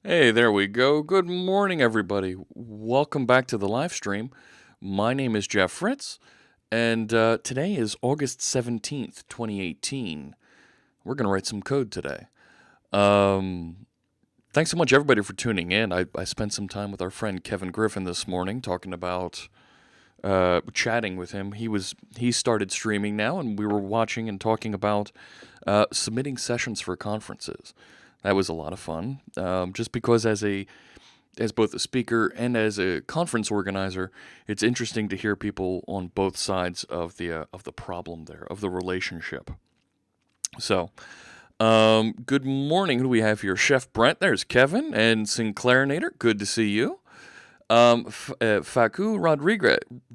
Hey, there we go. Good morning, everybody. Welcome back to the live stream. My name is Jeff Fritz, and today is August 17th, 2018. We're going to write some code today. Thanks so much, everybody, for tuning in. I spent some time with our friend Kevin Griffin this morning talking about chatting with him. He started streaming now, and we were watching and talking about submitting sessions for conferences. That was a lot of fun. Just because as both a speaker and as a conference organizer, it's interesting to hear people on both sides of the problem there, of the relationship. So, good morning. Who do we have here? Chef Brent. There's Kevin and Sinclair Nader. Good to see you. Facu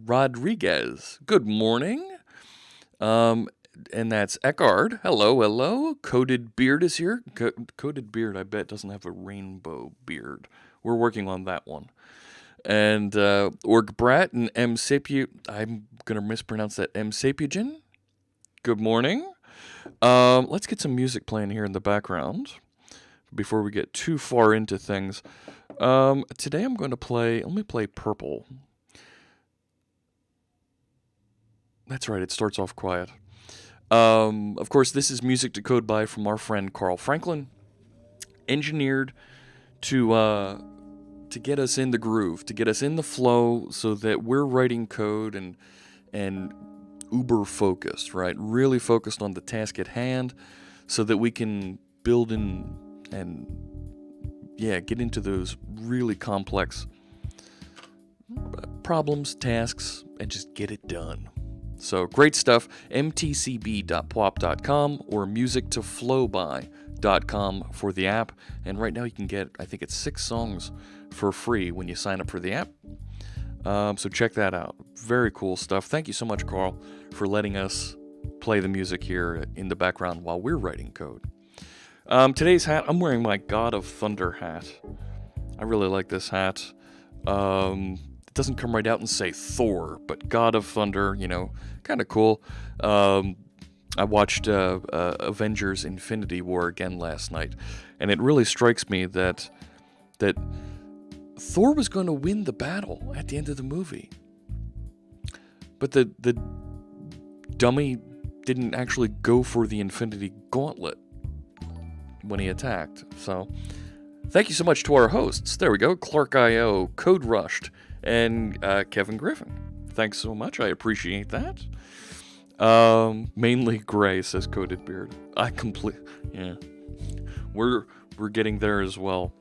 Rodriguez. Good morning. And that's Eckhard. Hello, hello. Coated Beard is here. Coated Beard, I bet, doesn't have a rainbow beard. We're working on that one. And Org Brat and M. Sapu... I'm going to mispronounce that. M. Sapugen. Good morning. Let's get some music playing here in the background before we get too far into things. Today I'm going to play... Let me play Purple. That's right, it starts off quiet. Of course, this is music to code by from our friend Carl Franklin, engineered to get us in the groove, to get us in the flow, so that we're writing code and uber focused, right? Really focused on the task at hand, so that we can build in and get into those really complex problems, tasks, and just get it done. So great stuff, mtcb.pwop.com or musictoflowby.com for the app. And right now you can get, I think it's 6 songs for free when you sign up for the app. So check that out. Very cool stuff. Thank you so much, Carl, for letting us play the music here in the background while we're writing code. Today's hat, I'm wearing my God of Thunder hat. I really like this hat. Doesn't come right out and say Thor, but God of Thunder, kind of cool. I watched Avengers Infinity War again last night, and it really strikes me that Thor was going to win the battle at the end of the movie. But the dummy didn't actually go for the Infinity Gauntlet when he attacked. So, thank you so much to our hosts. There we go, Clark.io, Code Rushed, and Kevin Griffin. Thanks so much. I appreciate that. Mainly gray, says Coated Beard. We're getting there as well.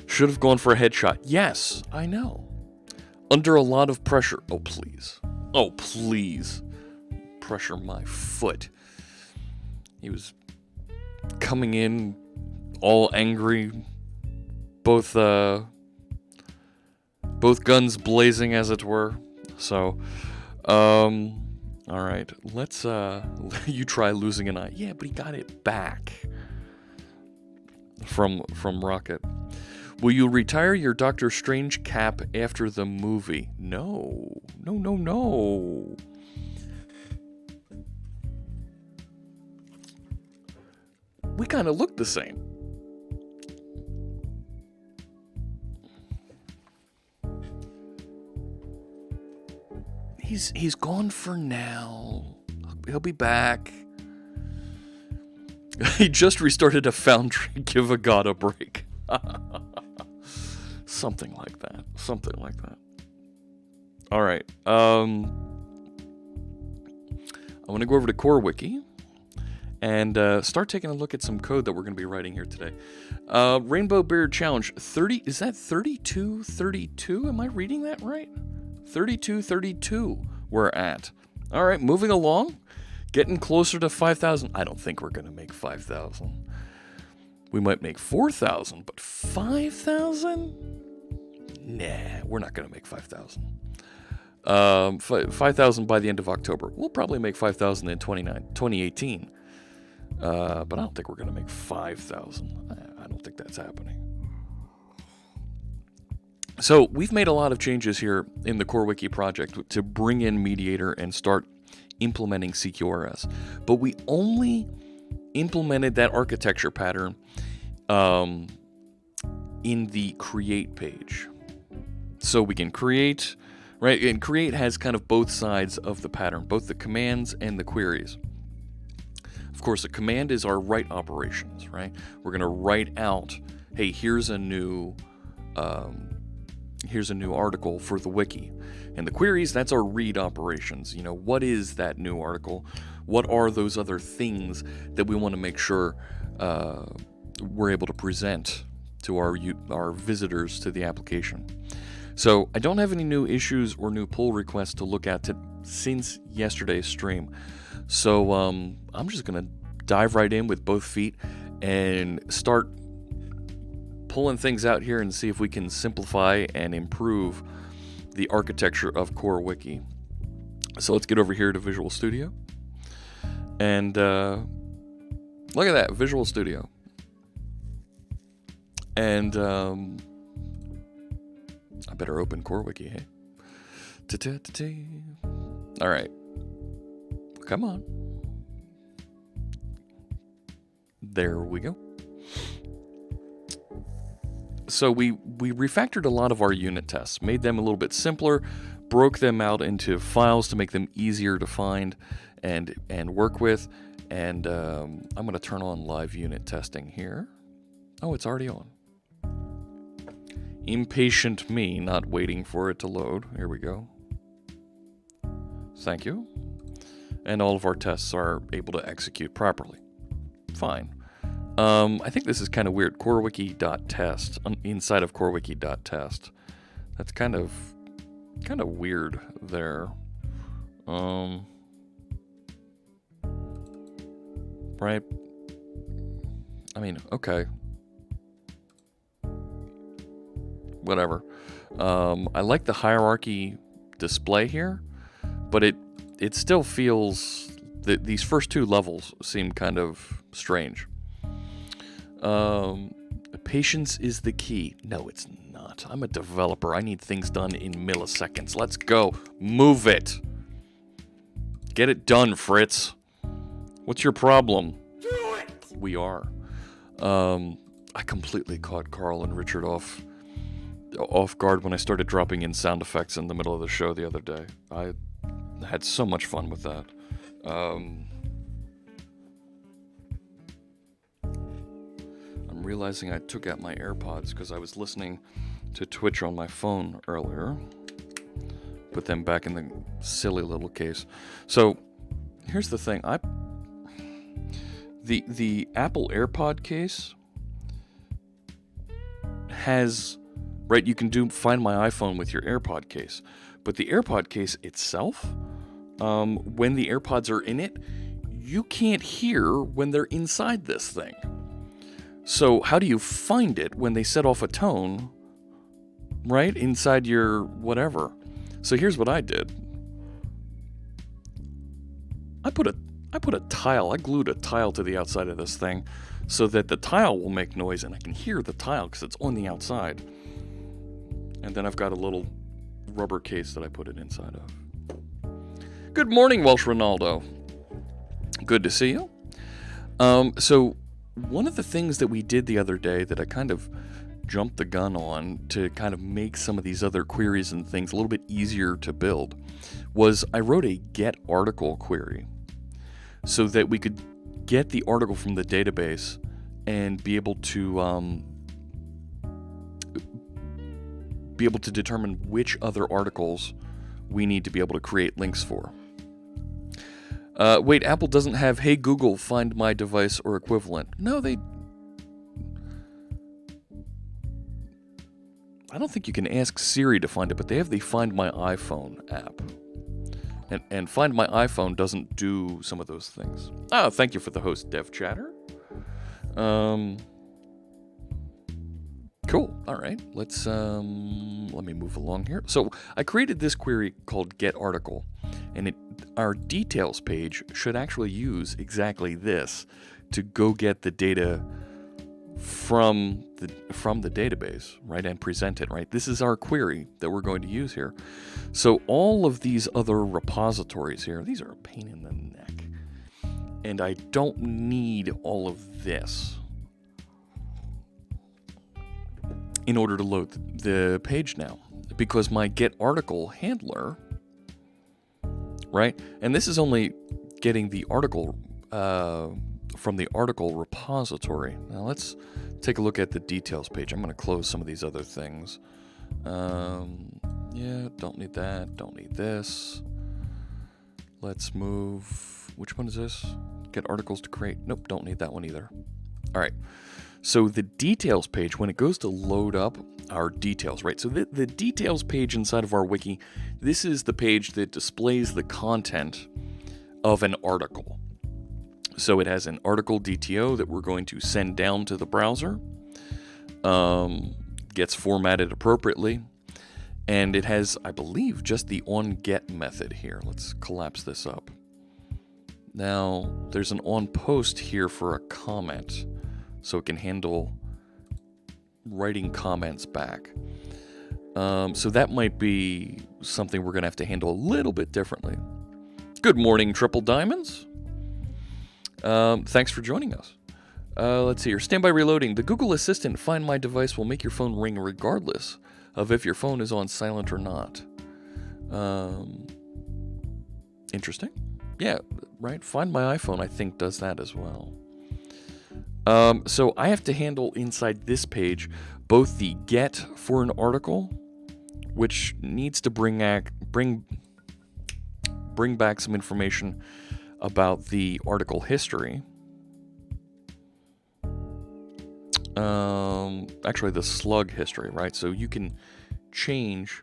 Should have gone for a headshot. Yes, I know. Under a lot of pressure. Oh, please. Oh, please. Pressure my foot. He was coming in all angry. Both guns blazing, as it were. So, all right. Let's, you try losing an eye. Yeah, but he got it back from Rocket. Will you retire your Doctor Strange cap after the movie? No. No. We kind of look the same. He's gone for now. He'll be back. He just restarted a foundry. Give a god a break. Something like that. All right. I want to go over to CoreWiki and start taking a look at some code that we're going to be writing here today. Rainbow Beard Challenge 30. Is that 3232? Am I reading that right? 3232 we're at. All right, moving along. Getting closer to 5,000. I don't think we're going to make 5,000. We might make 4,000, but 5,000? Nah, we're not going to make 5,000. 5,000 by the end of October. We'll probably make 5,000 in 2018. But I don't think we're going to make 5,000. I don't think that's happening. So we've made a lot of changes here in the CoreWiki project to bring in Mediator and start implementing CQRS. But we only implemented that architecture pattern in the create page. So we can create, right? And create has kind of both sides of the pattern, both the commands and the queries. Of course, a command is our write operations, right? We're going to write out, hey, here's a new article for the wiki. And the queries, that's our read operations. What is that new article? What are those other things that we want to make sure we're able to present to our visitors to the application? So I don't have any new issues or new pull requests to look at since yesterday's stream. So I'm just going to dive right in with both feet and start pulling things out here and see if we can simplify and improve the architecture of CoreWiki. So let's get over here to Visual Studio. And look at that, Visual Studio. And I better open CoreWiki, hey? All right. Come on. There we go. So we refactored a lot of our unit tests, made them a little bit simpler, broke them out into files to make them easier to find and work with. And I'm going to turn on live unit testing here. Oh, it's already on. Impatient me, not waiting for it to load. Here we go. Thank you. And all of our tests are able to execute properly. Fine. I think this is kind of weird. CoreWiki.test inside of CoreWiki.test. That's kind of weird there. Right? I mean, okay. Whatever. I like the hierarchy display here, but it still feels that these first two levels seem kind of strange. Patience is the key. No, it's not. I'm a developer. I need things done in milliseconds. Let's go. Move it. Get it done, Fritz. What's your problem? Do it! We are. I completely caught Carl and Richard off guard when I started dropping in sound effects in the middle of the show the other day. I had so much fun with that. I'm realizing I took out my AirPods because I was listening to Twitch on my phone earlier. Put them back in the silly little case. So here's the thing. The Apple AirPod case has, right, you can find my iPhone with your AirPod case. But the AirPod case itself, when the AirPods are in it, you can't hear when they're inside this thing. So how do you find it when they set off a tone, right, inside your whatever? So here's what I did. I put a tile, I glued a tile to the outside of this thing so that the tile will make noise and I can hear the tile because it's on the outside. And then I've got a little rubber case that I put it inside of. Good morning, Welsh Ronaldo. Good to see you. So one of the things that we did the other day that I kind of jumped the gun on to kind of make some of these other queries and things a little bit easier to build was I wrote a get article query so that we could get the article from the database and be able to determine which other articles we need to be able to create links for. Wait, Apple doesn't have, hey Google, find my device or equivalent. No, I don't think you can ask Siri to find it, but they have the Find My iPhone app. And Find My iPhone doesn't do some of those things. Oh, thank you for the host, Dev Chatter. Cool. All right. Let me move along here. So I created this query called get article, and our details page should actually use exactly this to go get the data from the database, right, and present it, right? This is our query that we're going to use here. So all of these other repositories here, these are a pain in the neck. And I don't need all of this. in order to load the page now, because my get article handler, right? And this is only getting the article from the article repository. Now let's take a look at the details page. I'm going to close some of these other things. Yeah, don't need that. Don't need this. Let's move. Which one is this? Get articles to create. Nope, don't need that one either. All right. So the details page, when it goes to load up our details, right? So the details page inside of our wiki, this is the page that displays the content of an article. So it has an article DTO that we're going to send down to the browser, gets formatted appropriately, and it has, I believe, just the onGet method here. Let's collapse this up. Now, there's an onPost here for a comment, so it can handle writing comments back. So that might be something we're going to have to handle a little bit differently. Good morning, Triple Diamonds. Thanks for joining us. Let's see here. Standby reloading. The Google Assistant Find My Device will make your phone ring regardless of if your phone is on silent or not. Interesting. Yeah, right. Find My iPhone, I think, does that as well. So I have to handle inside this page both the get for an article, which needs to bring back some information about the article history. Actually, the slug history, right? So you can change.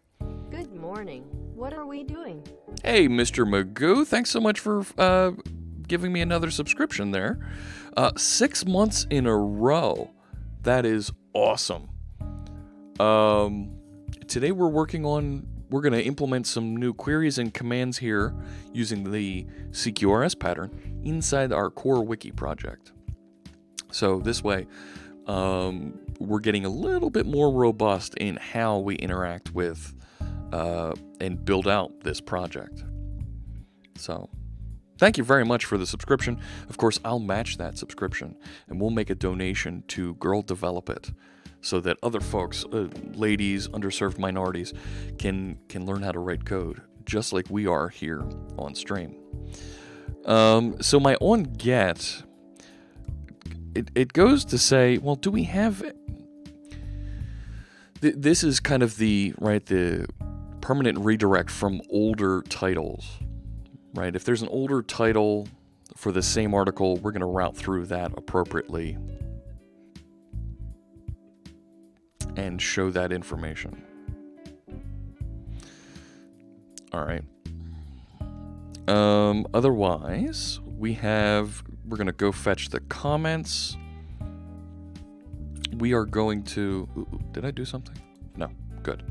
Good morning. What are we doing? Hey, Mr. Magoo, thanks so much for giving me another subscription there. 6 months in a row. That is awesome. Today we're going to implement some new queries and commands here using the CQRS pattern inside our CoreWiki project. So this way, we're getting a little bit more robust in how we interact with and build out this project. So thank you very much for the subscription. Of course, I'll match that subscription, and we'll make a donation to Girl Develop It so that other folks, ladies, underserved minorities, can learn how to write code, just like we are here on stream. So my onGet, it goes to say, well, do we have... This is kind of the permanent redirect from older titles, right? If there's an older title for the same article, we're going to route through that appropriately and show that information. All right. Otherwise, we're going to go fetch the comments. We are going to... Did I do something? No. Good.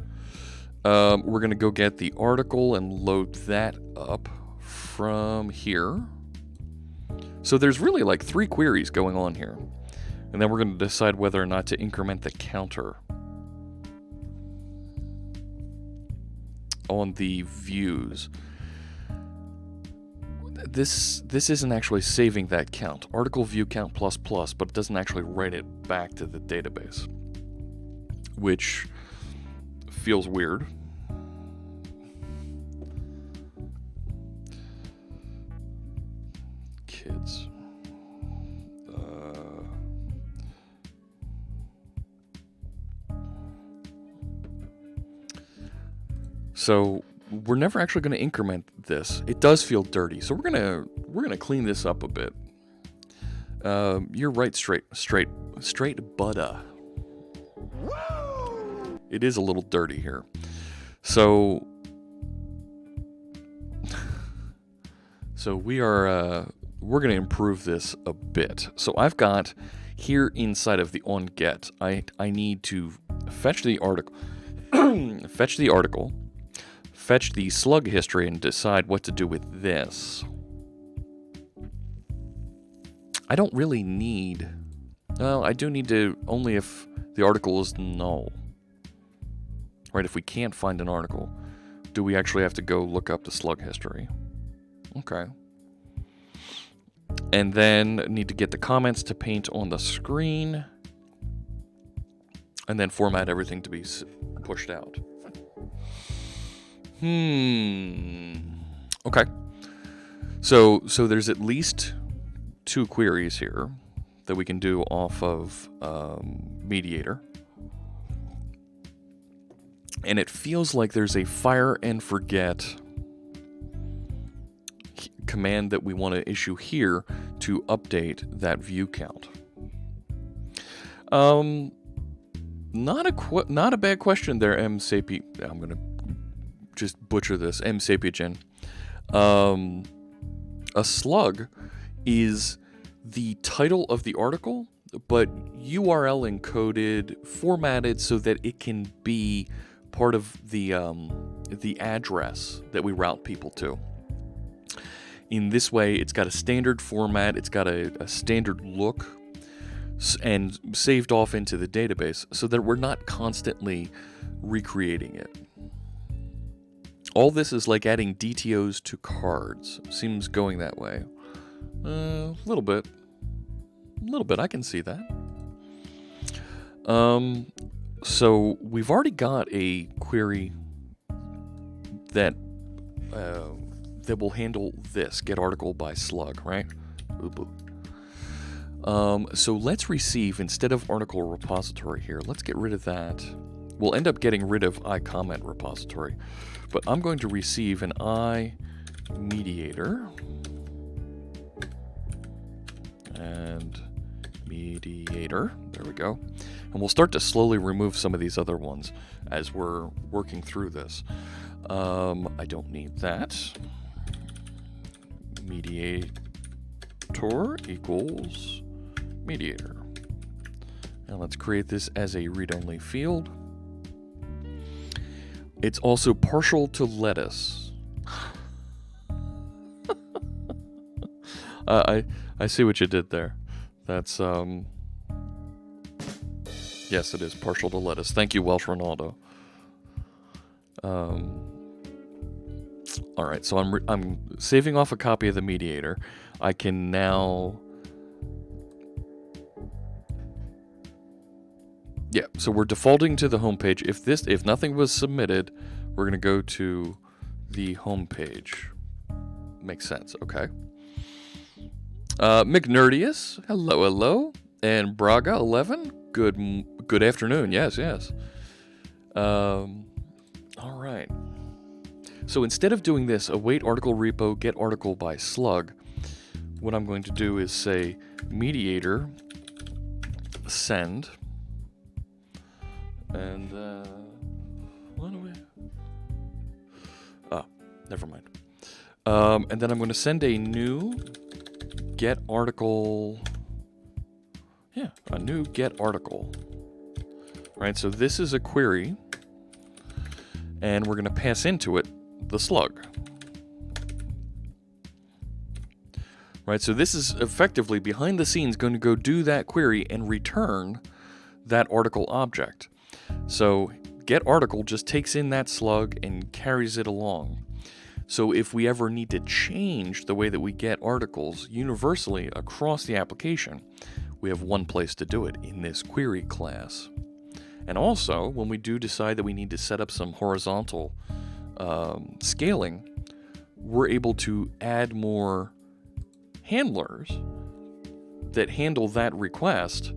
We're going to go get the article and load that up from here. So there's really like 3 queries going on here. And then we're going to decide whether or not to increment the counter on the views. This isn't actually saving that count. Article view count ++, but it doesn't actually write it back to the database, which feels weird. Kids. So we're never actually going to increment this. It does feel dirty, so we're gonna clean this up a bit. You're right, straight Buddha. It is a little dirty here, so we're gonna improve this a bit. So I've got here inside of the onGet, I need to fetch the article, fetch the slug history, and decide what to do with this. I don't really need... Well, I do need to only if the article is null. Right, if we can't find an article, do we actually have to go look up the slug history? Okay. And then need to get the comments to paint on the screen. and then format everything to be pushed out. Okay. So there's at least 2 queries here that we can do off of Mediator. And it feels like there's a fire and forget command that we want to issue here to update that view count. Not a bad question there, I'm gonna just butcher this, Sapien. A slug is the title of the article, but URL encoded, formatted so that it can be part of the address that we route people to. In this way, it's got a standard format, it's got a standard look, and saved off into the database so that we're not constantly recreating it. All this is like adding DTOs to cards. Seems going that way. A little bit, I can see that. So we've already got a query that will handle this, get article by slug, right? So let's receive, instead of article repository here, let's get rid of that. We'll end up getting rid of iComment repository, but I'm going to receive an iMediator and mediator. There we go. And we'll start to slowly remove some of these other ones as we're working through this. I don't need that. Mediator equals mediator. And let's create this as a read-only field. It's also partial to lettuce. I see what you did there. That's yes, it is partial to lettuce. Thank you, Welsh Ronaldo. All right, so I'm saving off a copy of the mediator. I can now. Yeah, so we're defaulting to the home page. If nothing was submitted, we're going to go to the home page. Makes sense, okay. McNerdius, hello. And Braga11, good afternoon, yes. All right. So instead of doing this, await article repo, get article by slug, what I'm going to do is say mediator send. And, what do we... Oh, never mind. And then I'm going to send a new get article... Yeah, a new get article. Right, so this is a query. And we're going to pass into it the slug. Right, so this is effectively, behind the scenes, going to go do that query and return that article object. So get article just takes in that slug and carries it along. So if we ever need to change the way that we get articles universally across the application, we have one place to do it, in this query class. And also, when we do decide that we need to set up some horizontal scaling, we're able to add more handlers that handle that request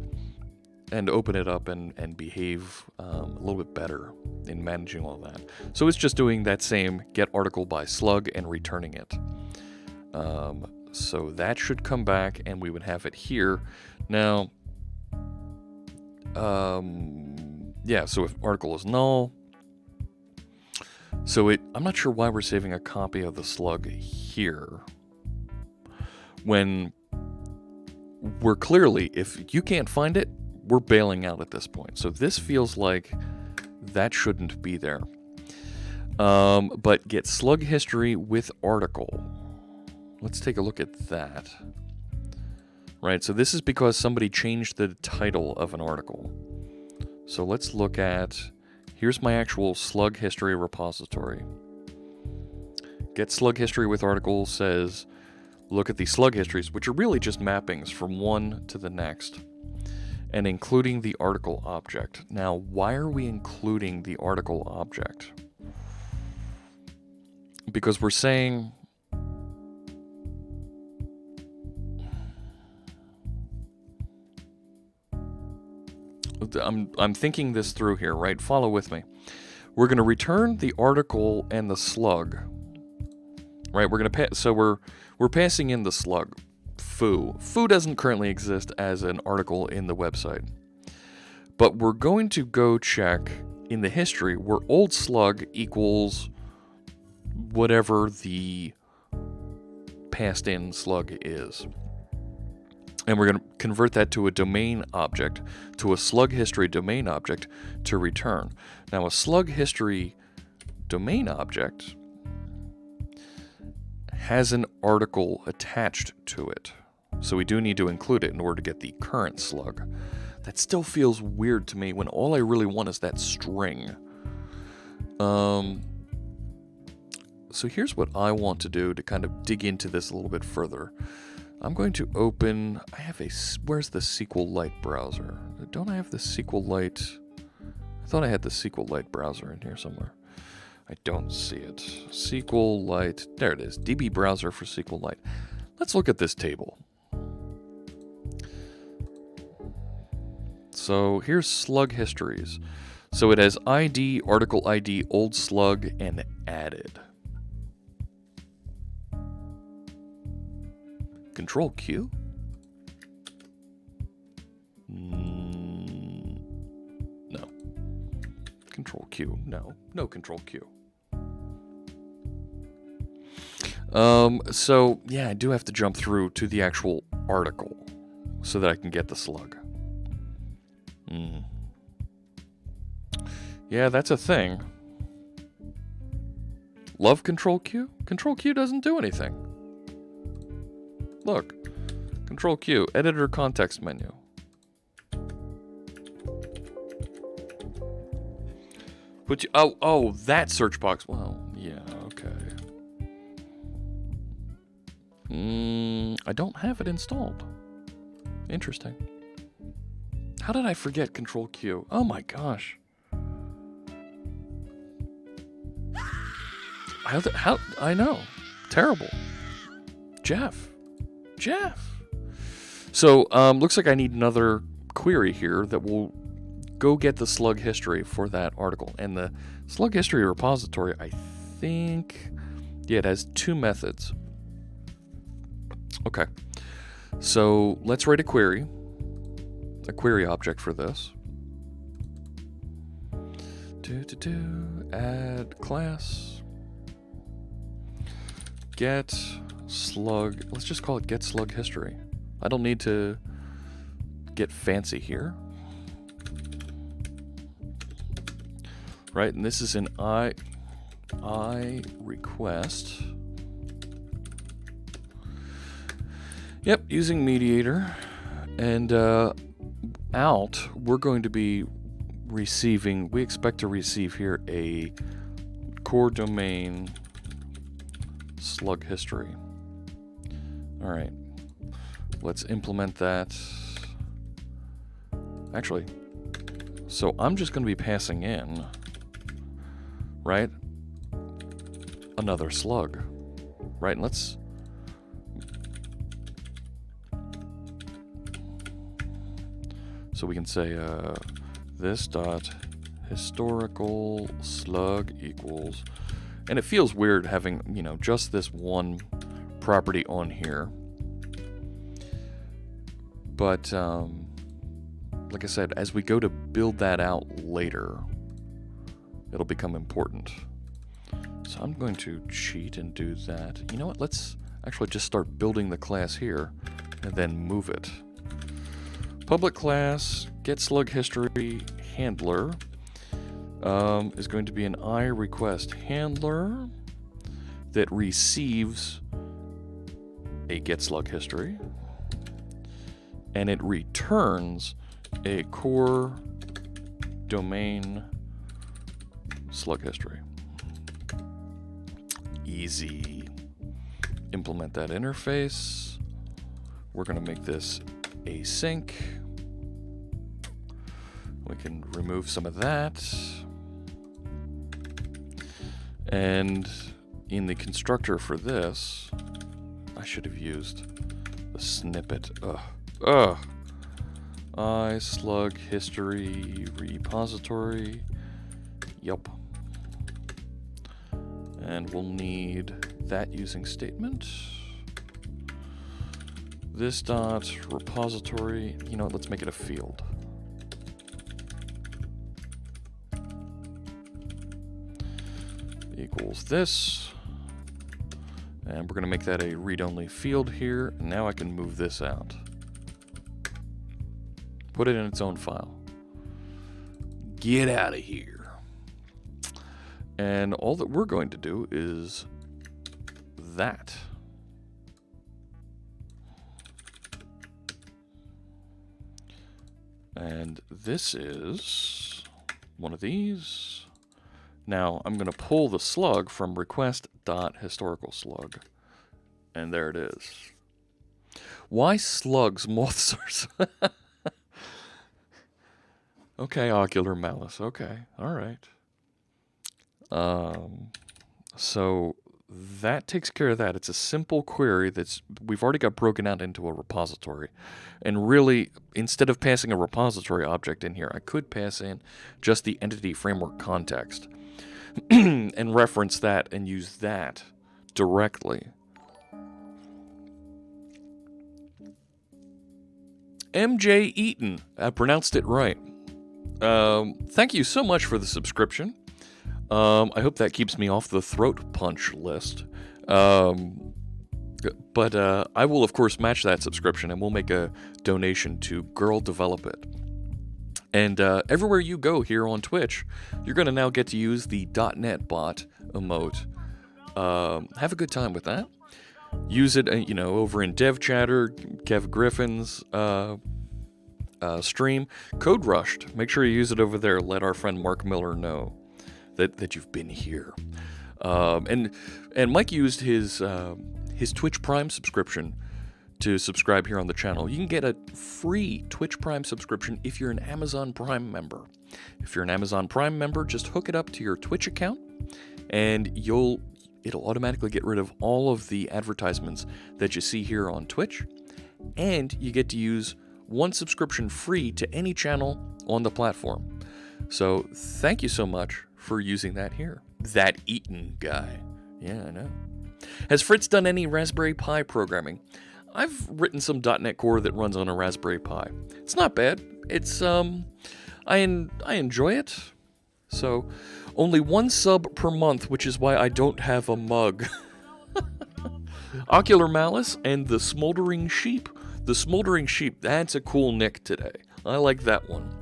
and open it up and behave a little bit better in managing all that. So it's just doing that same get article by slug and returning it. So that should come back and we would have it here. Now, yeah, so if article is null, so I'm not sure why we're saving a copy of the slug here. When we're clearly, if you can't find it, we're bailing out at this point. So this feels like that shouldn't be there. But get slug history with article. Let's take a look at that. Right, so this is because somebody changed the title of an article. So let's look at, here's my actual slug history repository. Get slug history with article says, look at the slug histories, which are really just mappings from one to the next. and including the article object. Now, why are we including the article object? Because we're saying I'm thinking this through here, right? Follow with me. We're going to return the article and the slug, right? We're going to so we're passing in the slug. Foo. Foo doesn't currently exist as an article in the website. But we're going to go check in the history where old slug equals whatever the passed in slug is. And we're going to convert that to a domain object, to a slug history domain object to return. Now, a slug history domain object has an article attached to it. So we do need to include it in order to get the current slug. That still feels weird to me when all I really want is that string. So here's what I want to do to kind of dig into this a little bit further. I'm going to open, where's the SQLite browser? Don't I have the SQLite? I thought I had the SQLite browser in here somewhere. I don't see it. SQLite, there it is, DB browser for SQLite. Let's look at this table. So here's slug histories. So it has ID, article ID, old slug, and added. ControlQ? No. ControlQ, no. No ControlQ. So, yeah, I do have to jump through to the actual article so that I can get the slug. Yeah, that's a thing. Love ControlQ? ControlQ doesn't do anything. Look, ControlQ, editor context menu. Put you, oh, that search box. Well, yeah, okay. I don't have it installed. Interesting. How did I forget ControlQ? Oh my gosh. How I know. Terrible. Jeff. So, looks like I need another query here that will go get the slug history for that article. And the slug history repository, I think, yeah, it has two methods. Okay. So, let's write a query object for this. Add class. Get slug, let's just call it get slug history. I don't need to get fancy here. Right, and this is an I request. Yep, using mediator. And out, we're going to be receiving, we expect to receive here a core domain slug history. All right, let's implement that. Actually, so I'm just going to be passing in, right, another slug, right? And let's, so we can say this dot historical slug equals, and it feels weird having, you know, just this one property on here. But like I said, as we go to build that out later, it'll become important. So I'm going to cheat and do that. You know what? Let's actually just start building the class here and then move it. Public class get slug history handler is going to be an I request handler that receives a get slug history, and it returns a core domain slug history. Easy. Implement that interface. We're going to make this async. We can remove some of that. And in the constructor for this, I should have used the snippet. Slug History repository. Yup. And we'll need that using statement. This dot repository. You know what? Let's make it a field. Equals this. And we're going to make that a read-only field here. Now I can move this out. Put it in its own file. Get out of here. And all that we're going to do is that. And this is one of these. Now I'm going to pull the slug from request.historicalslug. And there it is. Why slugs, moths are... Okay, ocular malice. Okay, all right. So that takes care of that. It's a simple query we've already got broken out into a repository. And really, instead of passing a repository object in here, I could pass in just the entity framework context and reference that and use that directly. MJ Eaton. I pronounced it right. Thank you so much for the subscription. I hope that keeps me off the throat punch list. But I will, of course, match that subscription, and we'll make a donation to Girl Develop It. And everywhere you go here on Twitch, you're going to now get to use the .NET bot emote. Have a good time with that. Use it, over in Dev Chatter, Kev Griffin's stream. Code Rushed. Make sure you use it over there. Let our friend Mark Miller know that you've been here. And Mike used his Twitch Prime subscription to subscribe here on the channel. You can get a free Twitch Prime subscription if you're an Amazon Prime member. If you're an Amazon Prime member, just hook it up to your Twitch account, and it'll automatically get rid of all of the advertisements that you see here on Twitch, and you get to use one subscription free to any channel on the platform. So thank you so much for using that here. That Eaton guy. Yeah, I know. Has Fritz done any Raspberry Pi programming? I've written some .NET Core that runs on a Raspberry Pi. It's not bad. It's I enjoy it. So only one sub per month, which is why I don't have a mug. Ocular Malice and the Smoldering Sheep. The Smoldering Sheep, that's a cool nick today. I like that one.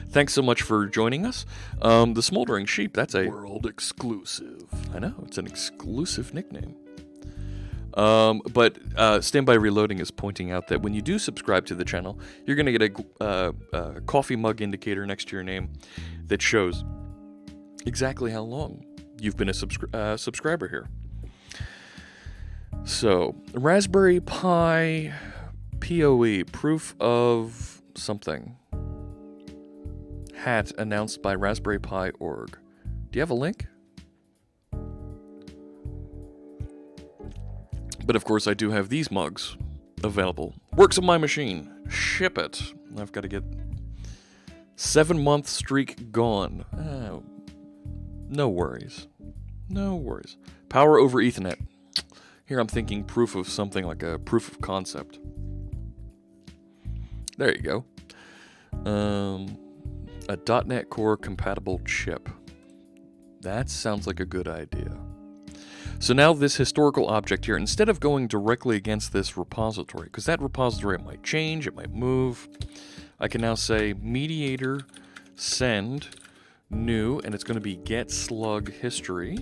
Thanks so much for joining us. The Smoldering Sheep, that's a world exclusive. I know, it's an exclusive nickname. But Standby Reloading is pointing out that when you do subscribe to the channel, you're going to get a coffee mug indicator next to your name that shows exactly how long you've been a subscriber here. So, Raspberry Pi POE, proof of something. Hat announced by Raspberry Pi org. Do you have a link? But of course I do have these mugs available. Works on my machine. Ship it. I've got to get 7-month streak gone. No worries. No worries. Power over Ethernet. Here I'm thinking proof of something like a proof of concept. There you go. A .NET Core compatible chip. That sounds like a good idea. So now this historical object here, instead of going directly against this repository, because that repository might change, it might move, I can now say mediator send new, and it's going to be get slug history,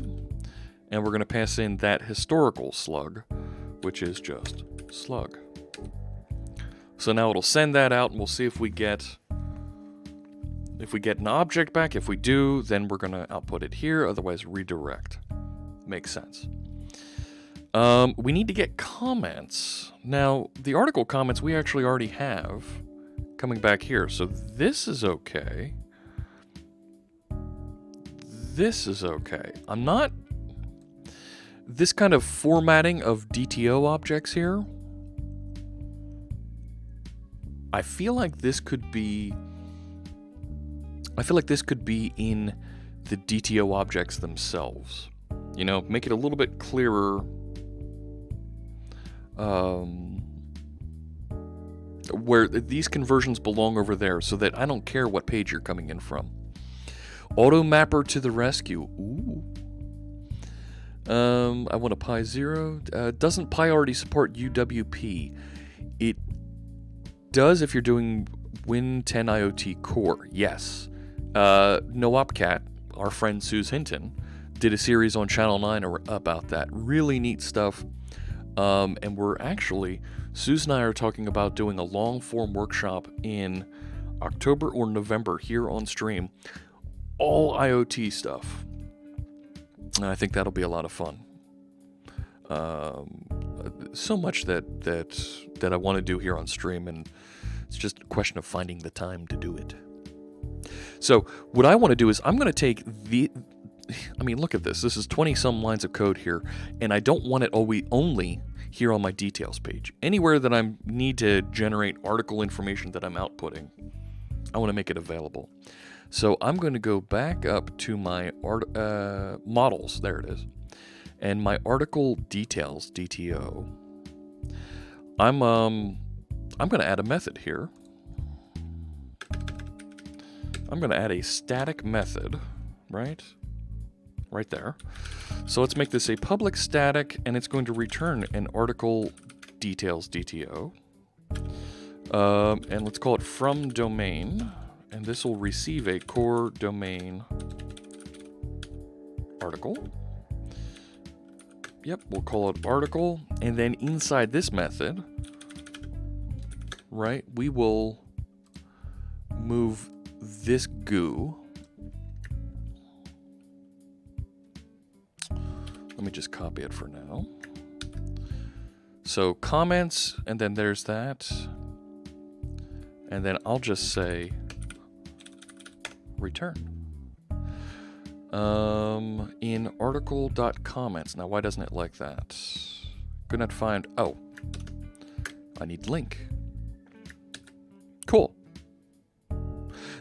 and we're going to pass in that historical slug, which is just slug. So now it'll send that out, and we'll see if we get an object back. If we do, then we're going to output it here, otherwise redirect. Makes sense. We need to get comments. Now, the article comments we actually already have coming back here. So this is okay. This is okay. I'm not... This kind of formatting of DTO objects here, I feel like this could be... I feel like this could be in the DTO objects themselves. You know, make it a little bit clearer where these conversions belong over there, so that I don't care what page you're coming in from. Auto mapper to the rescue. Ooh. I want a Pi 0. Doesn't Pi already support UWP? It does if you're doing Win 10 IoT Core. Yes. NoOpCat, our friend Suze Hinton, did a series on Channel 9 about that. Really neat stuff. And we're actually, Suze and I are talking about doing a long-form workshop in October or November here on stream. All IoT stuff. And I think that'll be a lot of fun. So much that I want to do here on stream, and it's just a question of finding the time to do it. So what I want to do is I'm going to take I mean, look at this. This is 20-some lines of code here, and I don't want it only here on my details page. Anywhere that I need to generate article information that I'm outputting, I want to make it available. So I'm going to go back up to my models. There it is. And my article details, DTO. I'm going to add a method here. I'm going to add a static method, right? Right there. So let's make this a public static, and it's going to return an article details DTO. And let's call it from domain. And this will receive a core domain article. Yep, we'll call it article. And then inside this method, right, we will move this goo. Let me just copy it for now. So comments, and then there's that. And then I'll just say return. In article.comments. Now, why doesn't it like that? Gonna have to find, oh, I need link. Cool.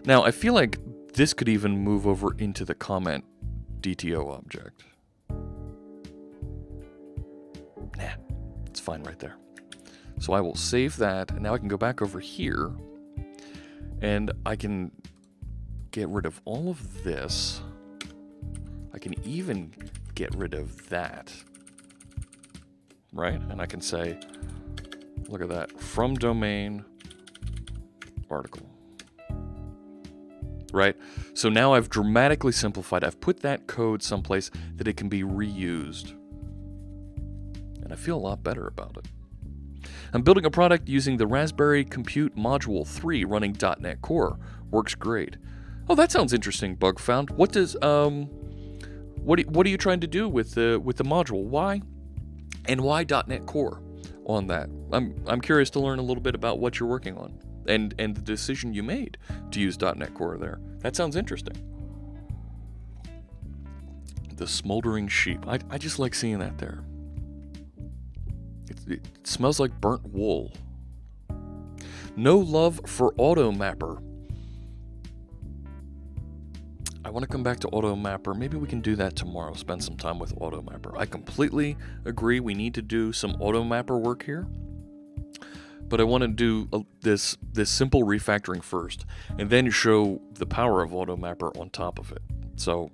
Now, I feel like this could even move over into the comment DTO object. Nah, it's fine right there. So I will save that, and now I can go back over here, and I can get rid of all of this. I can even get rid of that, right? And I can say, look at that, from domain article, right? So now I've dramatically simplified. I've put that code someplace that it can be reused, and I feel a lot better about it. I'm building a product using the Raspberry Compute Module 3 running .NET Core. Works great. Oh, that sounds interesting, Bugfound. What does what are you trying to do with the module? Why? And why .NET Core on that? I'm curious to learn a little bit about what you're working on and the decision you made to use .NET Core there. That sounds interesting. The smoldering sheep. I just like seeing that there. It smells like burnt wool. No love for AutoMapper. I want to come back to AutoMapper. Maybe we can do that tomorrow, spend some time with AutoMapper. I completely agree we need to do some AutoMapper work here. But I want to do this simple refactoring first, and then show the power of AutoMapper on top of it. So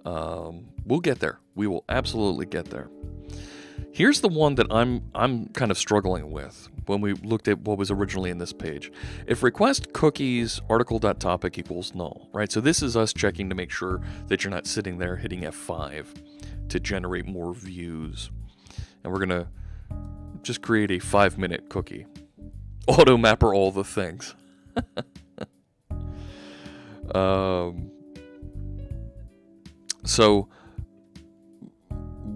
we'll get there. We will absolutely get there. Here's the one that I'm kind of struggling with when we looked at what was originally in this page. If request cookies article.topic equals null, right? So this is us checking to make sure that you're not sitting there hitting F5 to generate more views. And we're going to just create a 5-minute cookie. AutoMapper all the things. So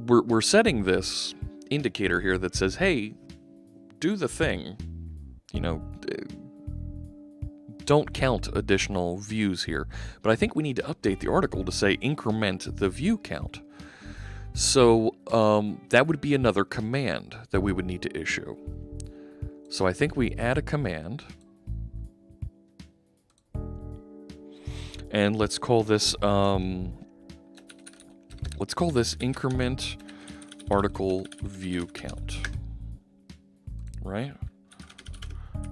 we're setting this indicator here that says, hey, do the thing, you know, don't count additional views here. But I think we need to update the article to say increment the view count. So that would be another command that we would need to issue. So I think we add a command. And let's call this increment article view count. Right?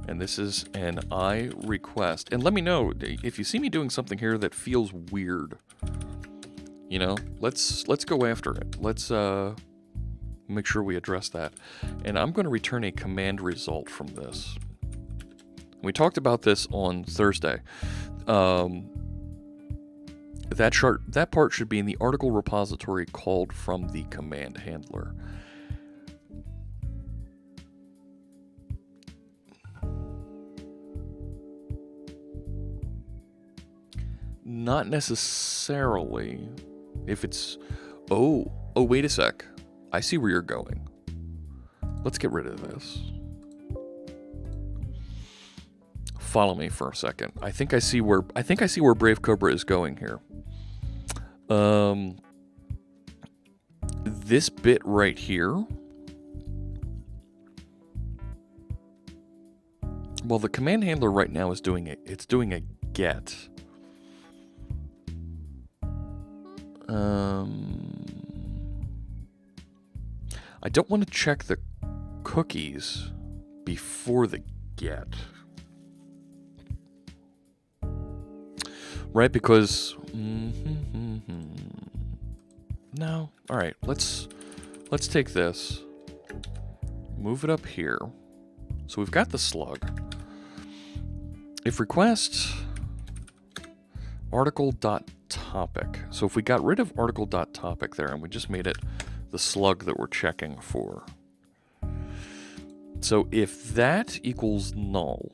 And this is an I request. And let me know if you see me doing something here that feels weird. You know, let's go after it. Let's make sure we address that. And I'm going to return a command result from this. We talked about this on Thursday. That part should be in the article repository called from the command handler. Not necessarily. If it's... Oh, wait a sec. I see where you're going. Let's get rid of this. Follow me for a second. I think I see where Brave Cobra is going here. This bit right here. Well, the command handler right now is doing it. It's doing a get. I don't want to check the cookies before the get. Right, because... No. Alright, let's take this. Move it up here. So we've got the slug. If request article.topic. So if we got rid of article.topic there and we just made it the slug that we're checking for. So if that equals null,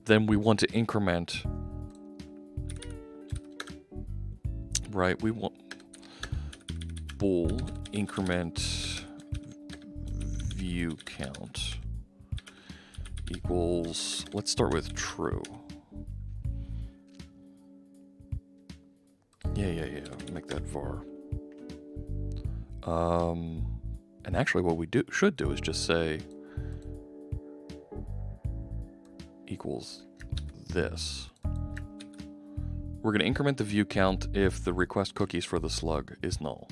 then we want to increment. Right, we want bool increment view count equals, let's start with true. Yeah, make that var. And actually what we should do is just say equals this. We're going to increment the view count if the request cookies for the slug is null.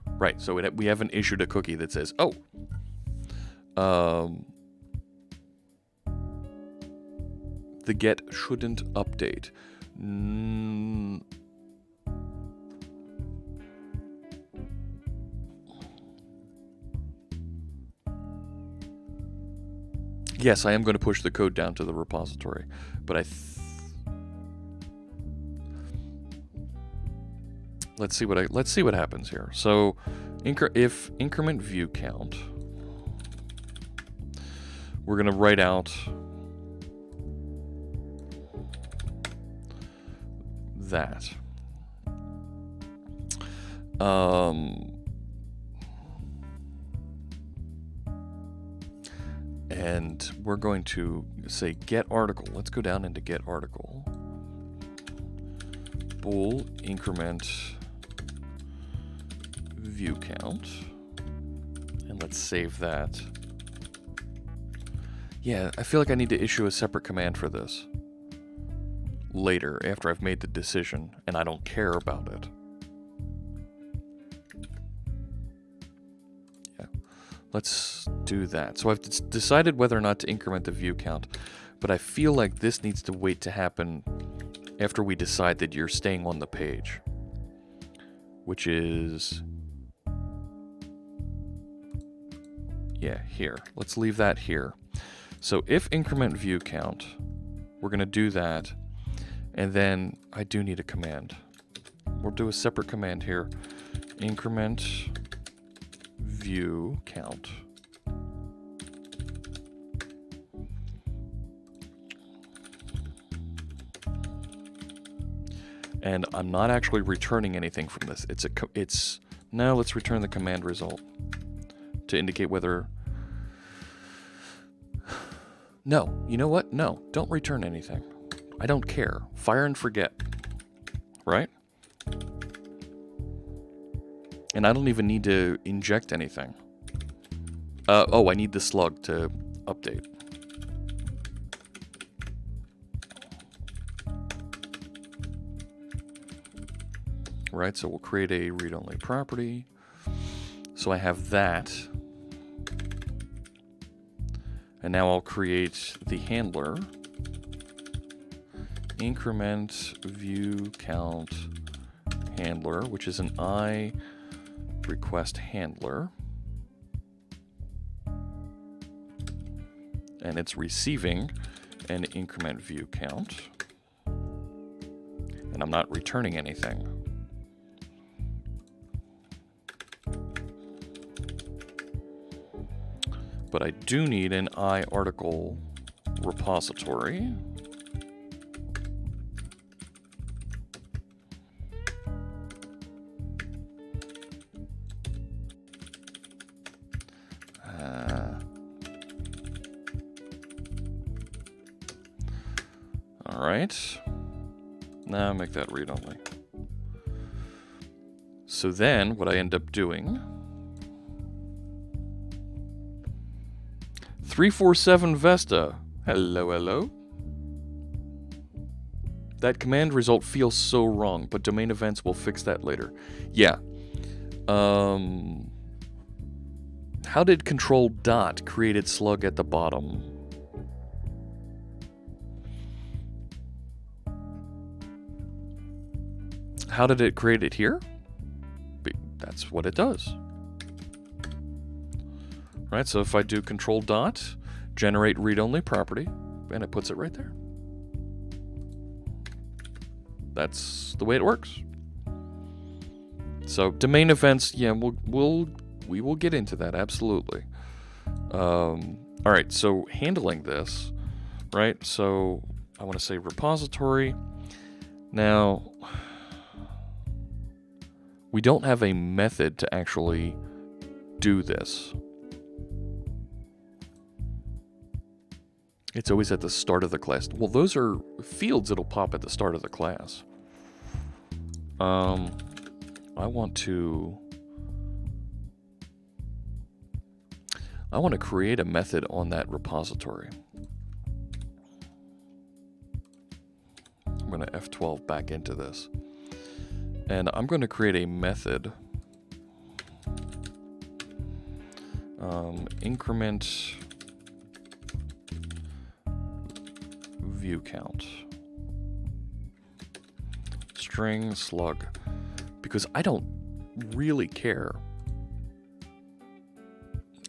Right, so we haven't issued a cookie that says, oh, the get shouldn't update. Yes, I am going to push the code down to the repository, but let's see what happens here. So, if increment view count, we're going to write out that. And we're going to say get article. Let's go down into get article. Bool increment view count. And let's save that. Yeah, I feel like I need to issue a separate command for this later after I've made the decision and I don't care about it. Let's do that. So I've decided whether or not to increment the view count, but I feel like this needs to wait to happen after we decide that you're staying on the page, which is, yeah, here. Let's leave that here. So if increment view count, we're going to do that, and then I do need a command. We'll do a separate command here. Increment view count. And I'm not actually returning anything from this. Now let's return the command result to indicate whether... No, you know what? No, don't return anything. I don't care. Fire and forget. Right? And I don't even need to inject anything. Oh, I need the slug to update. Right, so we'll create a read-only property. So I have that. And now I'll create the handler. incrementViewCount handler, which is an I request handler. And it's receiving an incrementViewCount. And I'm not returning anything. But I do need an iArticle repository. All right. Now make that read-only. So then what I end up doing... 347 Vesta. Hello, hello. That command result feels so wrong, but domain events will fix that later. Yeah. How did control dot created slug at the bottom? How did it create it here? That's what it does. Right, so if I do control dot, generate read-only property, and it puts it right there. That's the way it works. So domain events, yeah, we will get into that, absolutely. All right, so handling this, right? So I want to say repository. Now, we don't have a method to actually do this. It's always at the start of the class. Well, those are fields that'll pop at the start of the class. I want to create a method on that repository. I'm going to F12 back into this. And I'm going to create a method. Increment view count. String slug. Because I don't really care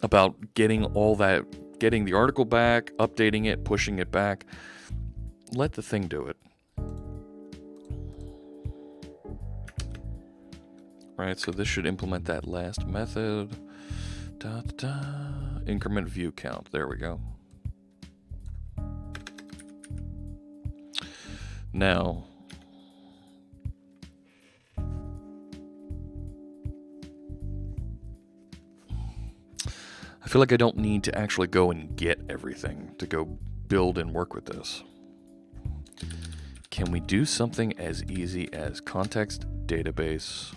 about getting all that, getting the article back, updating it, pushing it back. Let the thing do it. Right, so this should implement that last method. Increment view count. There we go. Now, I feel like I don't need to actually go and get everything to go build and work with this. Can we do something as easy as context database?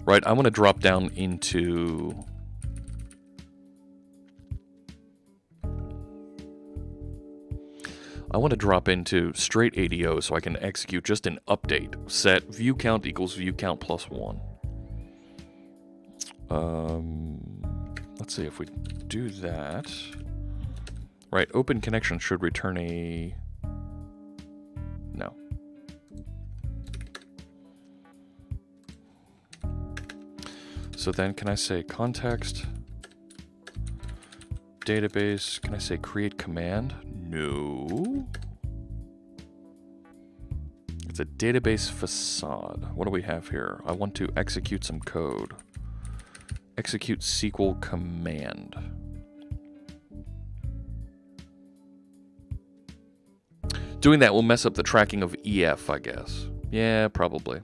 Right, I want to drop down into straight ADO so I can execute just an update. Set view count equals view count plus 1. Let's see if we do that. Right, open connection should return a... No. So then can I say context database? Can I say create command? No. It's a database facade. What do we have here? I want to execute some code. Execute SQL command. Doing that will mess up the tracking of EF, I guess. Yeah, probably.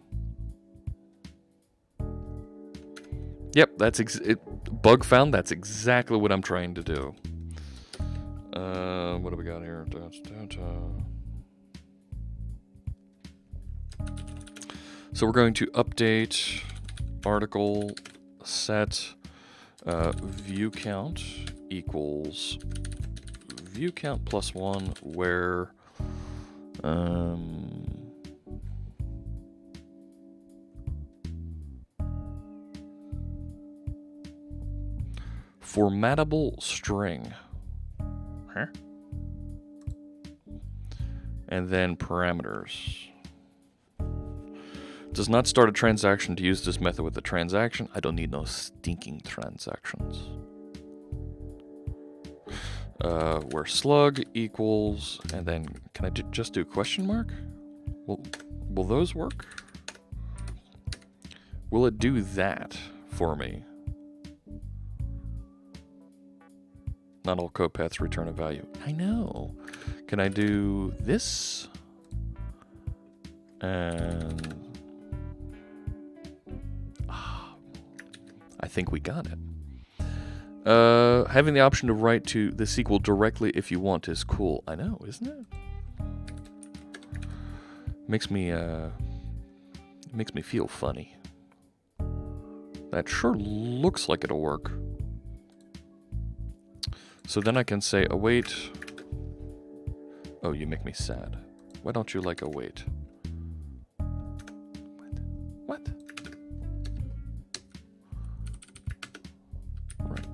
Yep, that's bug found. That's exactly what I'm trying to do. What do we got here? So we're going to update article set view count equals view count plus 1 where formatable string. Huh? And then parameters. Does not start a transaction to use this method with a transaction. I don't need no stinking transactions. Where slug equals, and then can I just do question mark? Will those work? Will it do that for me? Not all code paths return a value. I know. Can I do this? And I think we got it. Having the option to write to the SQL directly if you want is cool. I know, isn't it? Makes me feel funny. That sure looks like it'll work. So then I can say await. Oh, you make me sad. Why don't you like await? What? Right.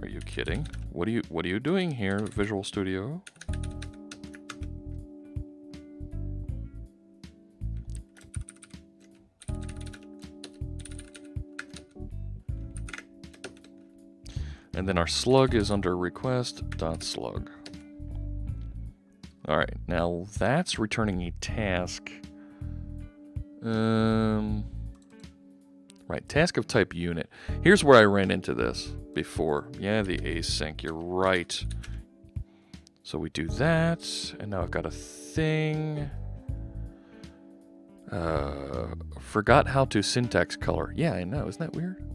Are you kidding? What are you doing here, Visual Studio? And then our slug is under request.slug. All right, now that's returning a task. Right, task of type unit. Here's where I ran into this before. Yeah, the async, you're right. So we do that, and now I've got a thing. Forgot how to syntax color. Yeah, I know, isn't that weird?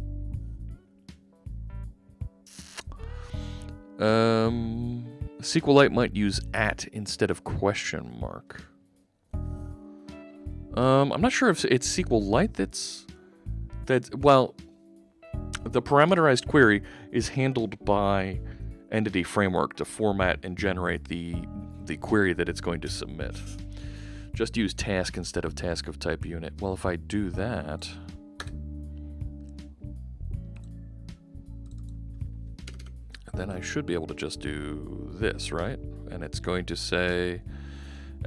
SQLite might use @ instead of question mark. I'm not sure if it's SQLite well, the parameterized query is handled by Entity Framework to format and generate the query that it's going to submit. Just use task instead of task of type unit. Well, if I do that, then I should be able to just do this, right? And it's going to say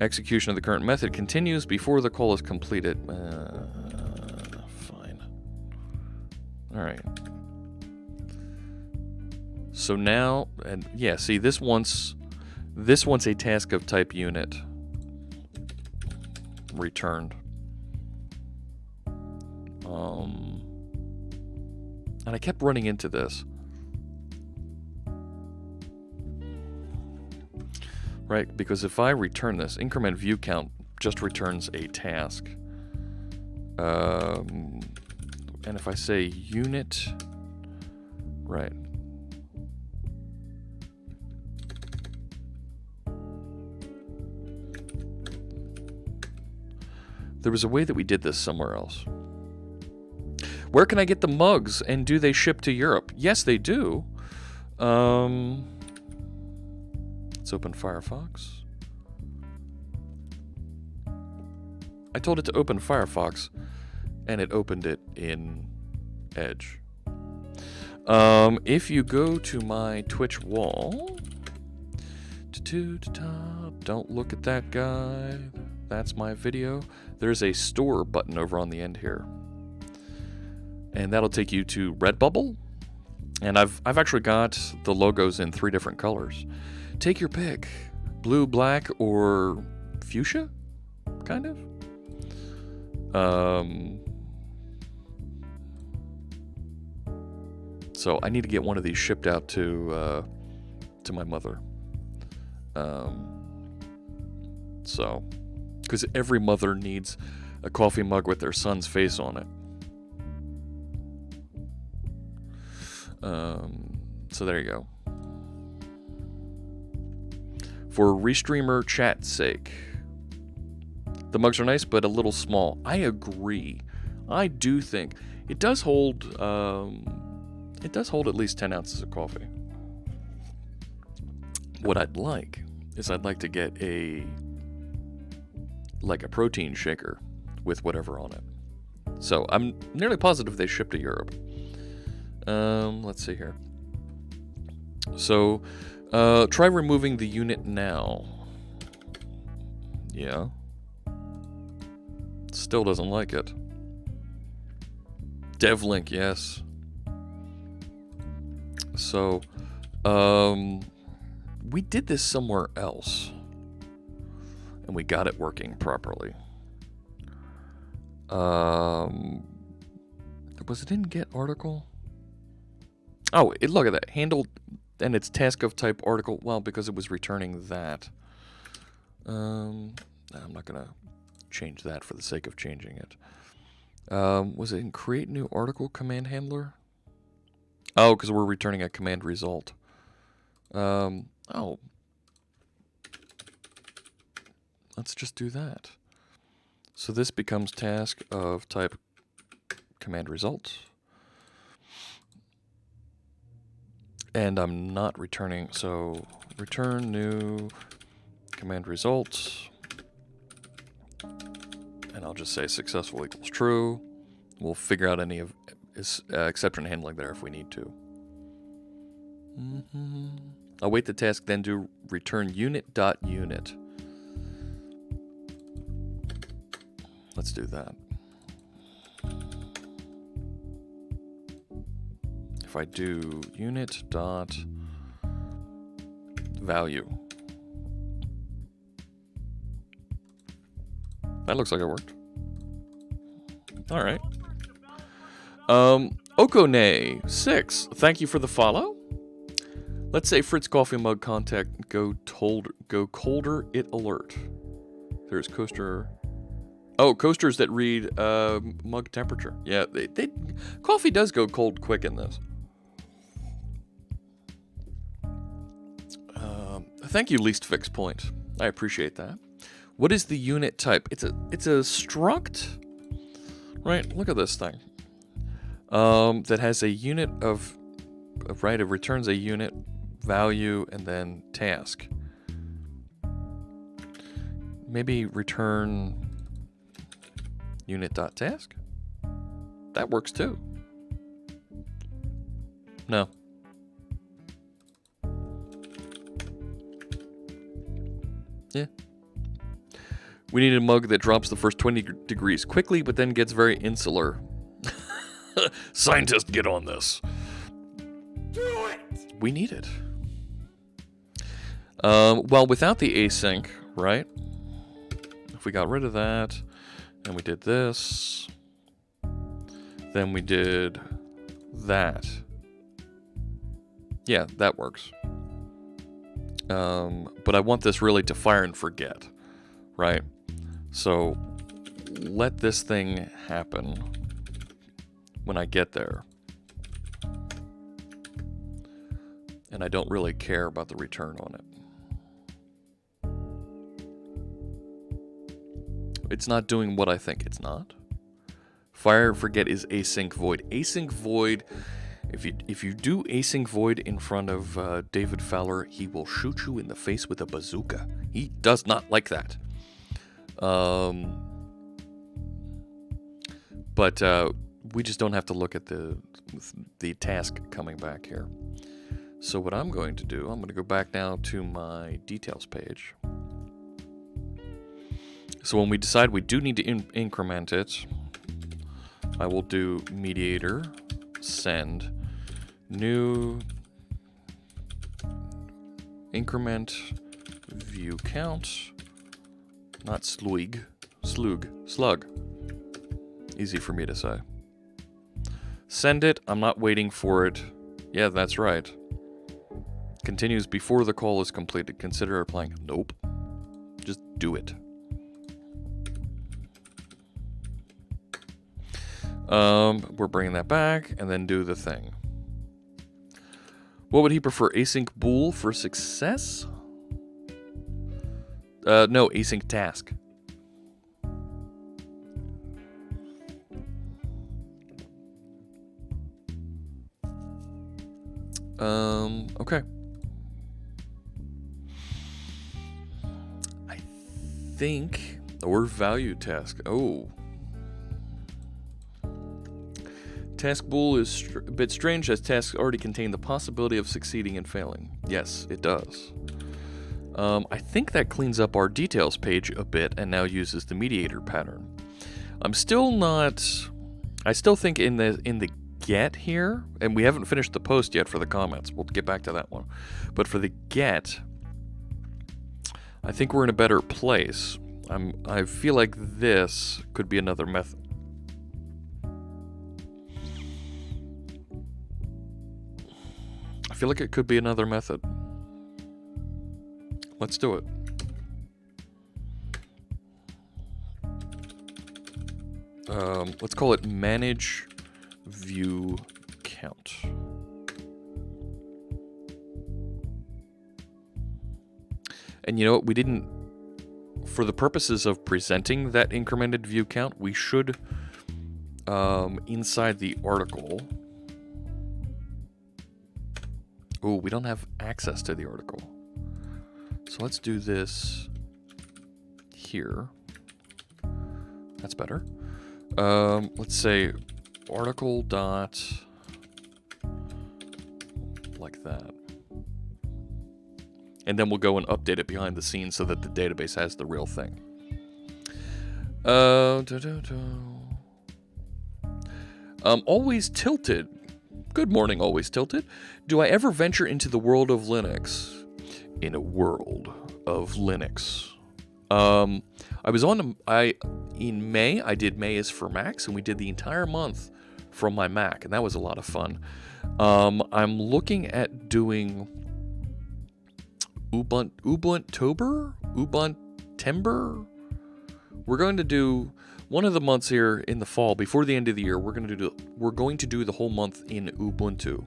execution of the current method continues before the call is completed. Fine. All right. So now, and yeah, see, this wants a task of type unit returned. And I kept running into this. Right, because if I return this, incrementViewCount just returns a task. And if I say unit, right. There was a way that we did this somewhere else. Where can I get the mugs, and do they ship to Europe? Yes, they do. Let's open Firefox. I told it to open Firefox, and it opened it in Edge. If you go to my Twitch wall, don't look at that guy. That's my video. There's a store button over on the end here, and that'll take you to Redbubble. And I've actually got the logos in 3 different colors. Take your pick. Blue, black, or fuchsia? Kind of. So I need to get one of these shipped out to my mother. So, because every mother needs a coffee mug with their son's face on it. So there you go. for restreamer chat's sake. The mugs are nice, but a little small. I agree. I do think it does hold. It does hold at least 10 ounces of coffee. What I'd like is I'd like to get a protein shaker with whatever on it. So I'm nearly positive they ship to Europe. Let's see here. So try removing the unit now. Yeah. Still doesn't like it. Devlink, yes. So, we did this somewhere else, and we got it working properly. Was it in Get article? Oh, look at that. Handled, and it's task of type article. Well, because it was returning that. I'm not going to change that for the sake of changing it. Was it in create new article command handler? Oh, because we're returning a command result. Oh. Let's just do that. So this becomes task of type command result. And I'm not returning, so return new command result. And I'll just say successful equals true. We'll figure out any of exception handling there if we need to. I'll wait the task, then do return unit.unit. Let's do that. If I do unit.value. That looks like it worked. All right. Okone6, thank you for the follow. Let's say Fritz coffee mug contact go colder it alert. There's coaster. Oh, coasters that read mug temperature. Yeah, coffee does go cold quick in this. Thank you, least fixed point. I appreciate that. What is the unit type? It's a struct, right? Look at this thing. That has a unit of right. It returns a unit value and then task. Maybe return unit.task. That works too. No. Yeah. We need a mug that drops the first 20 degrees quickly, but then gets very insular. Scientists, get on this. Do it! We need it. Well, without the async, right? If we got rid of that, and we did this, then we did that. Yeah, that works. But I want this really to fire and forget, right? So let this thing happen when I get there. And I don't really care about the return on it. It's not doing what I think it's not. Fire and forget is async void. Async void, if you do async void in front of David Fowler, he will shoot you in the face with a bazooka. He does not like that. But we just don't have to look at the task coming back here. So what I'm going to do, I'm going to go back now to my details page. So when we decide we do need to increment it, I will do mediator send new increment view count, not slug. Easy for me to say. Send it. I'm not waiting for it. Yeah, that's right. Continues before the call is completed. Consider applying. Nope. Just do it. We're bringing that back and then do the thing. What would he prefer? Async bool for success? No, async task. Okay. I think, or value task. Oh. Task bool is a bit strange as tasks already contain the possibility of succeeding and failing. Yes, it does. I think that cleans up our details page a bit and now uses the mediator pattern. I'm still not... I still think in the get here, and we haven't finished the post yet for the comments. We'll get back to that one. But for the get, I think we're in a better place. I feel like this could be another method. I feel like it could be another method. Let's do it. Let's call it manage view count. And you know what? We didn't, for the purposes of presenting that incremented view count, we should, inside the article. Oh, we don't have access to the article. So let's do this here. That's better. Let's say article dot like that. And then we'll go and update it behind the scenes so that the database has the real thing. Always Tilted. Good morning, Always Tilted. Do I ever venture into the world of Linux? In a world of Linux. I was on in May. I did May is for Macs, and we did the entire month from my Mac, and that was a lot of fun. I'm looking at doing Ubuntu-tember. We're going to do one of the months here in the fall before the end of the year. We're going to do the whole month in Ubuntu,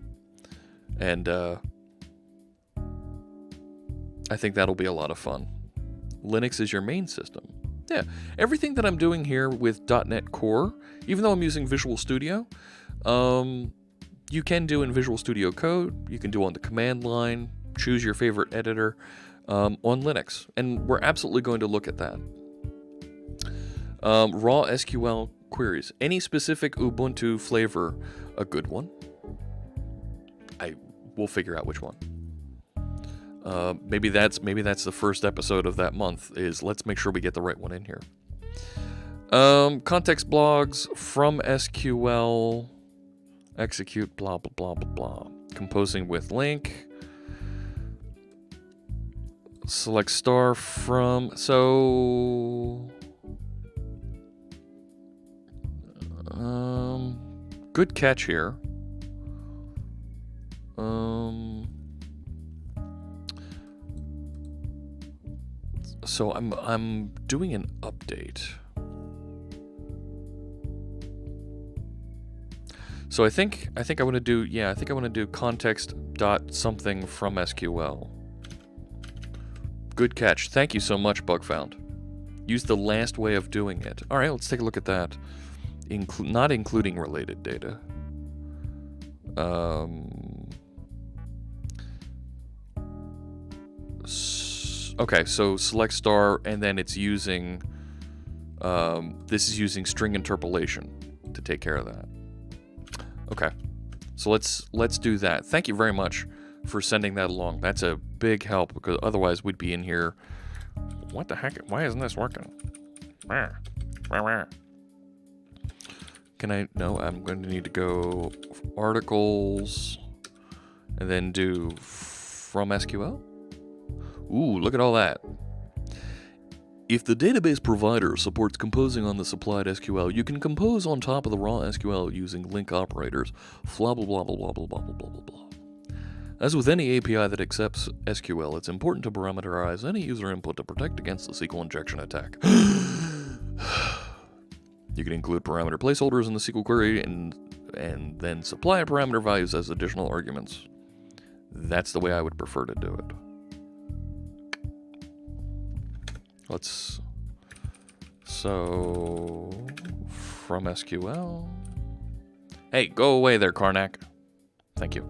and I think that'll be a lot of fun. Linux is your main system. Yeah, everything that I'm doing here with .NET Core, even though I'm using Visual Studio, you can do in Visual Studio Code. You can do on the command line. Choose your favorite editor on Linux, and we're absolutely going to look at that. Raw SQL queries. Any specific Ubuntu flavor a good one? We'll figure out which one. Maybe that's the first episode of that month, is let's make sure we get the right one in here. Context blogs from SQL, execute, blah, blah, blah, blah, blah. Composing with link. Select star from, so, good catch here. So I'm doing an update. So I think I want to do, I think I want to do context dot something from SQL. Good catch. Thank you so much, Bugfound. Use the last way of doing it. All right, let's take a look at that. Not including related data. Okay, so select star, and then it's using, this is using string interpolation to take care of that. Okay, so let's do that. Thank you very much for sending that along. That's a big help, because otherwise we'd be in here. What the heck? Why isn't this working? Can I? No, I'm going to need to go articles and then do from SQL. Ooh, look at all that. If the database provider supports composing on the supplied SQL, you can compose on top of the raw SQL using link operators. Blah, blah, blah, blah, blah, blah, blah, blah, blah, blah. As with any API that accepts SQL, it's important to parameterize any user input to protect against the SQL injection attack. You can include parameter placeholders in the SQL query and then supply parameter values as additional arguments. That's the way I would prefer to do it. So from SQL. Hey, go away there, Karnak. Thank you.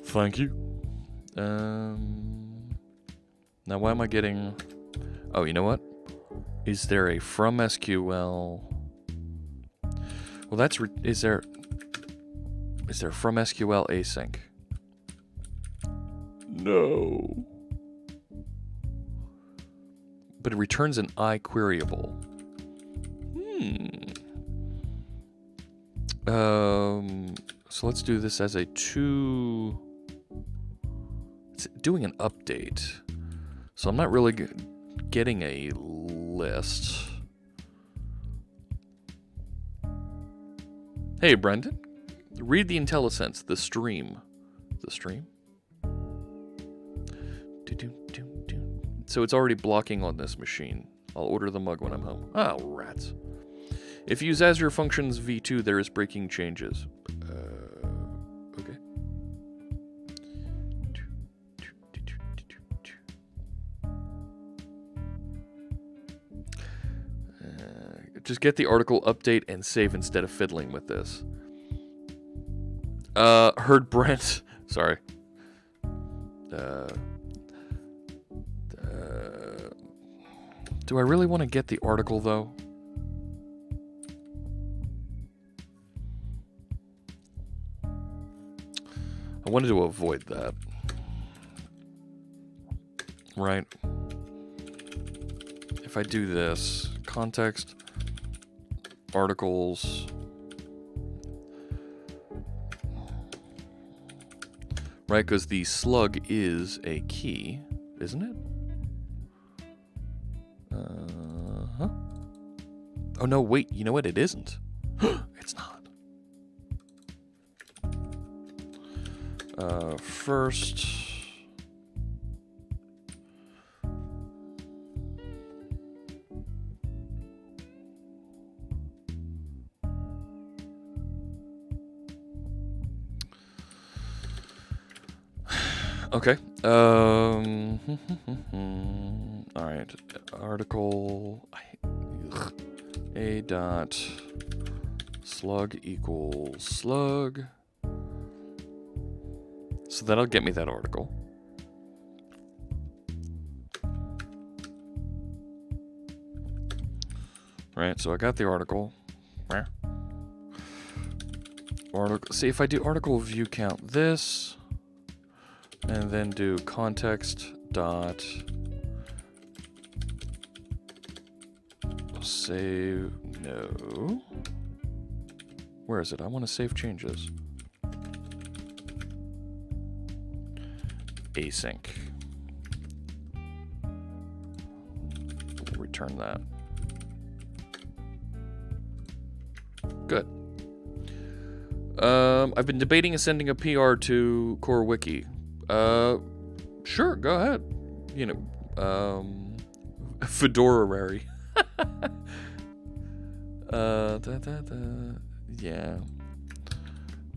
Thank you. Now why am I getting... Oh, you know what? Is there a from SQL... Well, that's... Is there from SQL async? No. But it returns an iQueryable. So let's do this as a two... It's doing an update. So I'm not really getting a list. Hey, Brendan. Read the IntelliSense, the stream. The stream? So it's already blocking on this machine. I'll order the mug when I'm home. Oh, rats. If you use Azure Functions v2, there is breaking changes. Okay. Just get the article update and save instead of fiddling with this. Heard Brent. Sorry. Do I really want to get the article, though? I wanted to avoid that. Right. If I do this, context, articles, right, because the slug is a key, isn't it? Huh? Oh, no, wait, you know what? It isn't. It's not. First... Okay. All right. Article a dot slug equals slug. So that'll get me that article. Right. So I got the article. Article. See if I do article view count this. And then do context dot save. No. Where is it? I want to save changes. Async. Return that. Good. I've been debating sending a PR to CoreWiki. Sure, go ahead. You know, Fedorary. Yeah.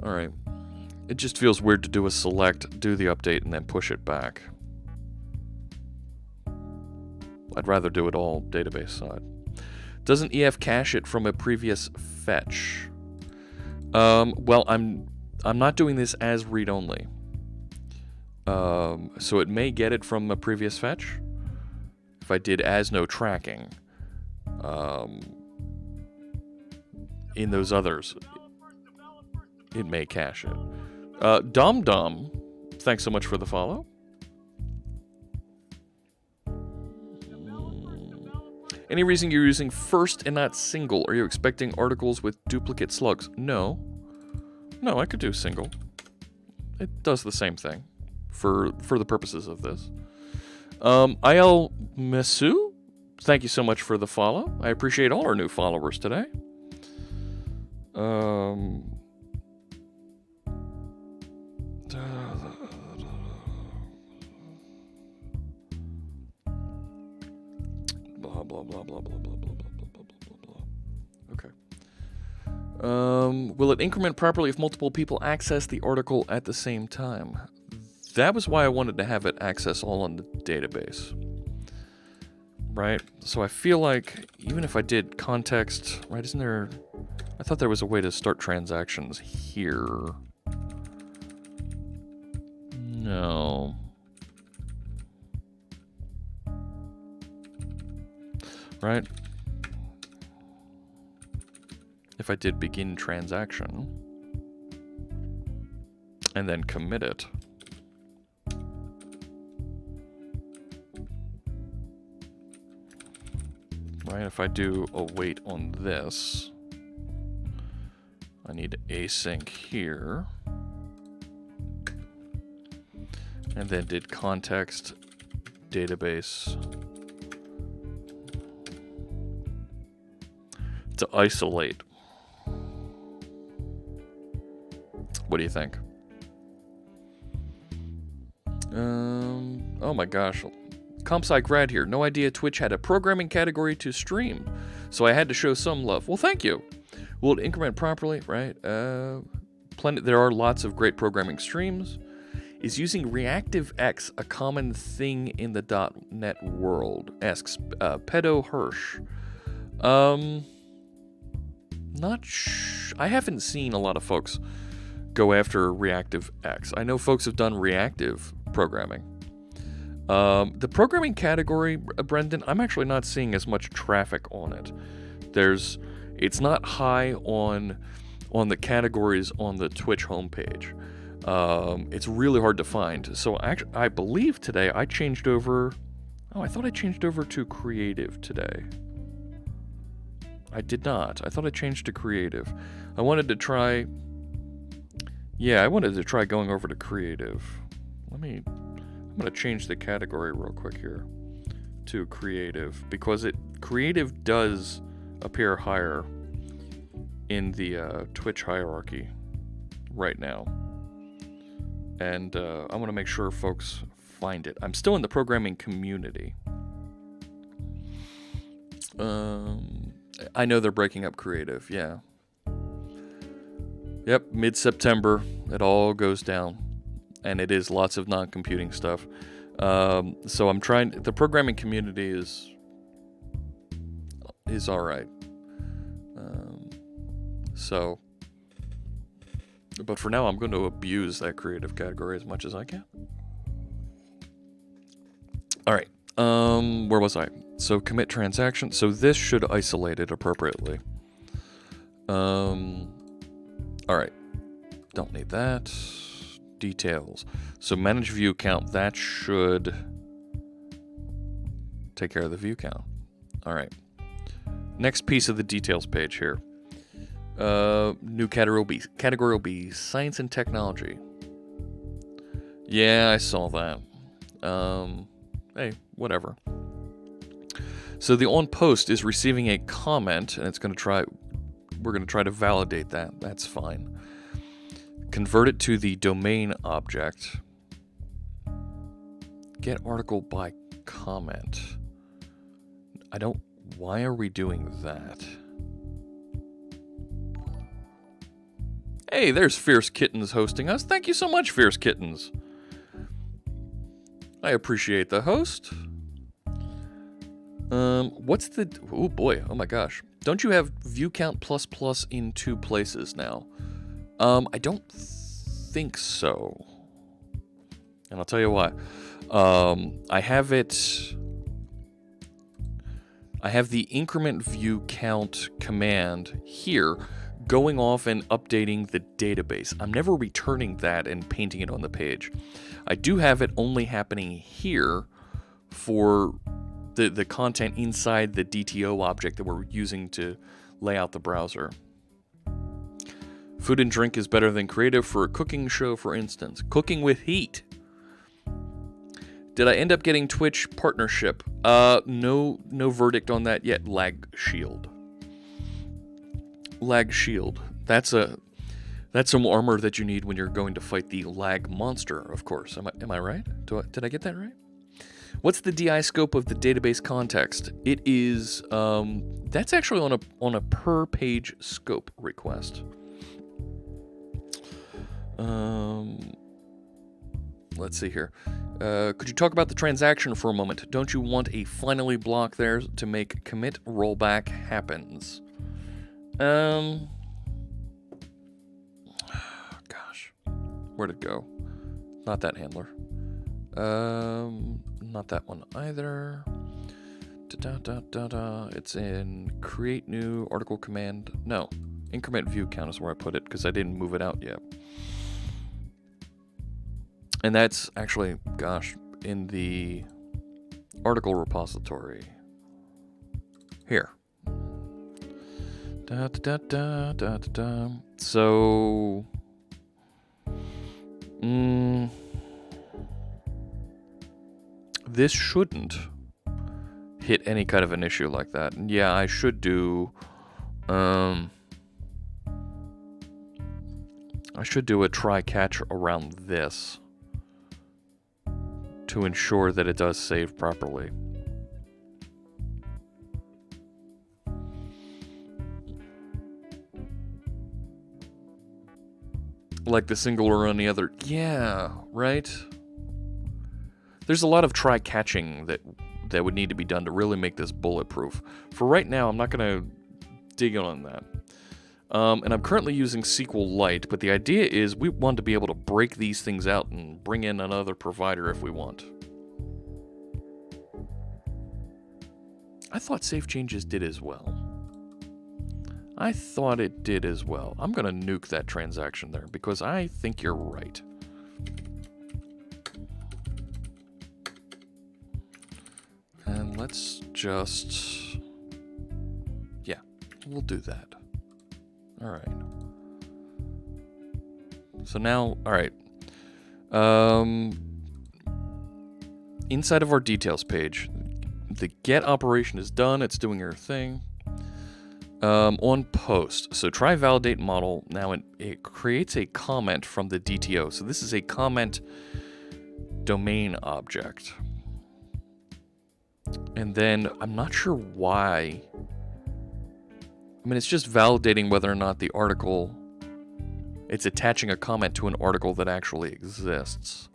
Alright. It just feels weird to do a select, do the update, and then push it back. I'd rather do it all database side. Doesn't EF cache it from a previous fetch? Well, I'm not doing this as read-only. So it may get it from a previous fetch. If I did as no tracking, in those others, it may cache it. Dom Dom, thanks so much for the follow. Any reason you're using first and not single? Are you expecting articles with duplicate slugs? No. No, I could do single. It does the same thing. For the purposes of this. IL Mesu, thank you so much for the follow. I appreciate all our new followers today. Blah, blah, blah, blah, blah, blah, blah, blah, blah, blah, blah, blah. Okay. Will it increment properly if multiple people access the article at the same time? That was why I wanted to have it access all on the database. right? So I feel like even if I did context, right, isn't there... I thought there was a way to start transactions here. No. Right? If I did begin transaction and then commit it, right? If I do await on this, I need async here, and then did context database to isolate. What do you think? Oh my gosh. CompSci grad here. No idea Twitch had a programming category to stream, so I had to show some love. Well, thank you. Will it increment properly? Right. There are lots of great programming streams. Is using ReactiveX a common thing in the .NET world? Asks Pedo Hirsch. I haven't seen a lot of folks go after ReactiveX. I know folks have done reactive programming. The programming category, Brendan, I'm actually not seeing as much traffic on it. It's not high on the categories on the Twitch homepage. It's really hard to find. So I believe today I changed over. Oh, I thought I changed over to creative today. I did not. I thought I changed to creative. I wanted to try going over to creative. I'm going to change the category real quick here to creative, because creative does appear higher in the Twitch hierarchy right now. And I want to make sure folks find it. I'm still in the programming community. I know they're breaking up creative, yeah. Yep, mid-September, it all goes down. And it is lots of non-computing stuff. So I'm trying... The programming community is alright. But for now, I'm going to abuse that creative category as much as I can. Alright, where was I? So commit transaction. So this should isolate it appropriately. Alright, don't need that. Details. So manage view count, that should take care of the view count. Alright. Next piece of the details page here. New category will be science and technology. Yeah, I saw that. Hey, whatever. So the on post is receiving a comment, and we're going to try to validate that. That's fine. Convert it to the domain object. Get article by comment. Why are we doing that? Hey, there's Fierce Kittens hosting us. Thank you so much, Fierce Kittens. I appreciate the host. Oh boy, oh my gosh. Don't you have ViewCount++ in 2 places now? I don't think so. And I'll tell you why. I have the incrementViewCount command here going off and updating the database. I'm never returning that and painting it on the page. I do have it only happening here for the content inside the DTO object that we're using to lay out the browser. Food and drink is better than creative for a cooking show, for instance. Cooking with heat. Did I end up getting Twitch partnership? No verdict on that yet. Lag shield. That's some armor that you need when you're going to fight the lag monster, of course. Am I right? Did I get that right? What's the DI scope of the database context? It is that's actually on a per page scope request. let's see here. Could you talk about the transaction for a moment? Don't you want a finally block there to make commit rollback happens? Gosh. Where'd it go? Not that handler. Not that one either. It's in create new article command. No, incrementViewCount is where I put it because I didn't move it out yet. And that's actually, gosh, in the article repository. Here. So, this shouldn't hit any kind of an issue like that. And yeah, I should do, I should do a try catch around this to ensure that it does save properly. Like the single or any other. Yeah, right? There's a lot of try catching that would need to be done to really make this bulletproof. For right now, I'm not going to dig in on that. And I'm currently using SQLite, but the idea is we want to be able to break these things out and bring in another provider if we want. I thought Save Changes did as well. I thought it did as well. I'm going to nuke that transaction there because I think you're right. And let's just... yeah, we'll do that. All right. So now, all right. Inside of our details page, the get operation is done. It's doing your thing. On post, so try validate model. Now it creates a comment from the DTO. So this is a comment domain object. And then I'm not sure why. I mean, it's just validating whether or not the article, it's attaching a comment to an article that actually exists.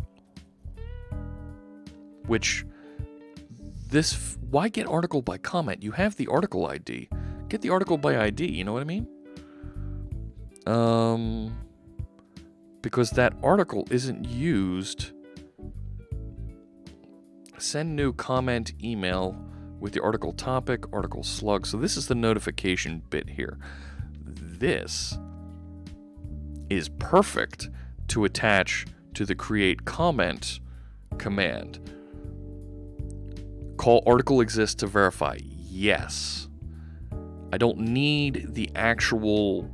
Which, why get article by comment? You have the article ID. Get the article by ID, you know what I mean? Because that article isn't used. Send new comment email with the article topic, article slug. So this is the notification bit here. This is perfect to attach to the create comment command. Call article exists to verify. Yes. I don't need the actual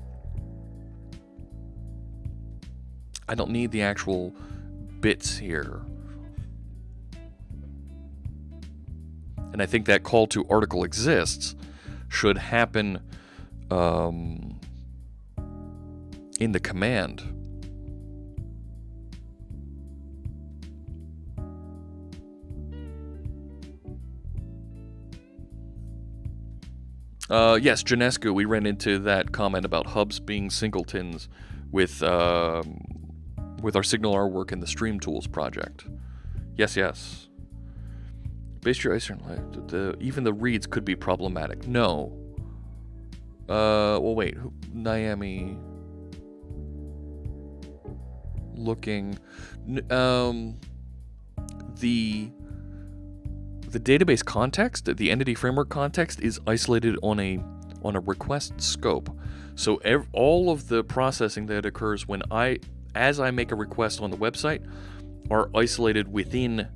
bits here. And I think that call to article exists should happen in the command. Yes, Janescu, we ran into that comment about hubs being singletons with our SignalR work in the Stream Tools project. Yes. Based your even the reads could be problematic. No. Well, wait. Naomi. Looking. The database context, the entity framework context, is isolated on a request scope. So all of the processing that occurs as I make a request on the website are isolated within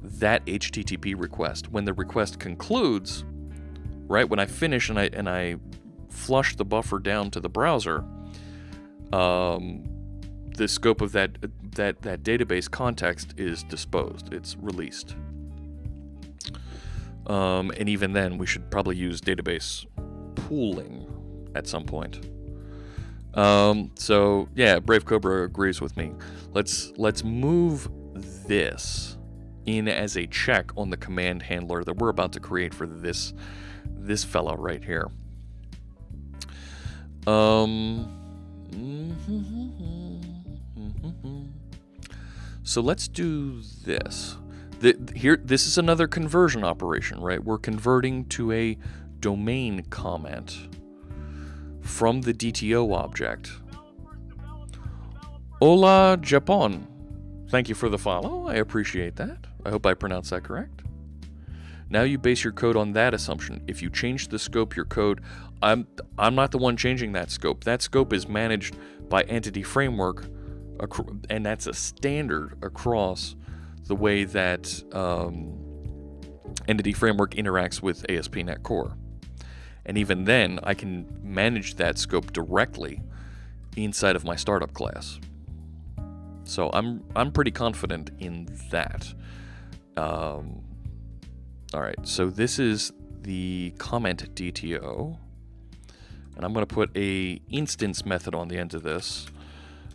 that HTTP request. When the request concludes, right, when I finish and I flush the buffer down to the browser, the scope of that database context is disposed. It's released. And even then, we should probably use database pooling at some point. So yeah, Brave Cobra agrees with me. Let's move this in as a check on the command handler that we're about to create for this fellow right here. So let's do this. This is another conversion operation, right? We're converting to a domain comment from the DTO object. Hola, Japon. Thank you for the follow. I appreciate that. I hope I pronounced that correct. Now you base your code on that assumption. If you change the scope, your code, I'm not the one changing that scope. That scope is managed by Entity Framework, and that's a standard across the way that Entity Framework interacts with ASP.NET Core. And even then, I can manage that scope directly inside of my startup class. So I'm pretty confident in that. All right, so this is the comment DTO, and I'm going to put a instance method on the end of this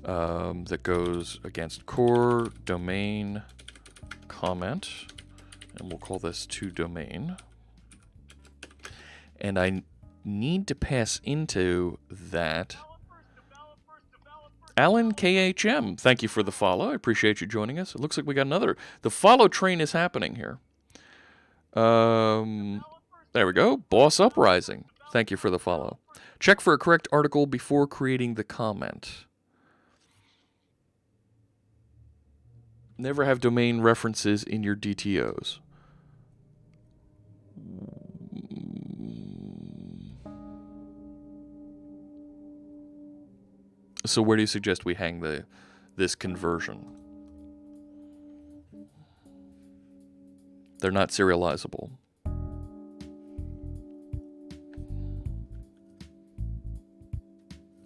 that goes against core domain comment, and we'll call this toDomain. And I need to pass into that Alan KHM. Thank you for the follow. I appreciate you joining us. It looks like we got another. The follow train is happening here. There we go. Boss Uprising. Thank you for the follow. Check for a correct article before creating the comment. Never have domain references in your DTOs. So where do you suggest we hang this conversion? They're not serializable.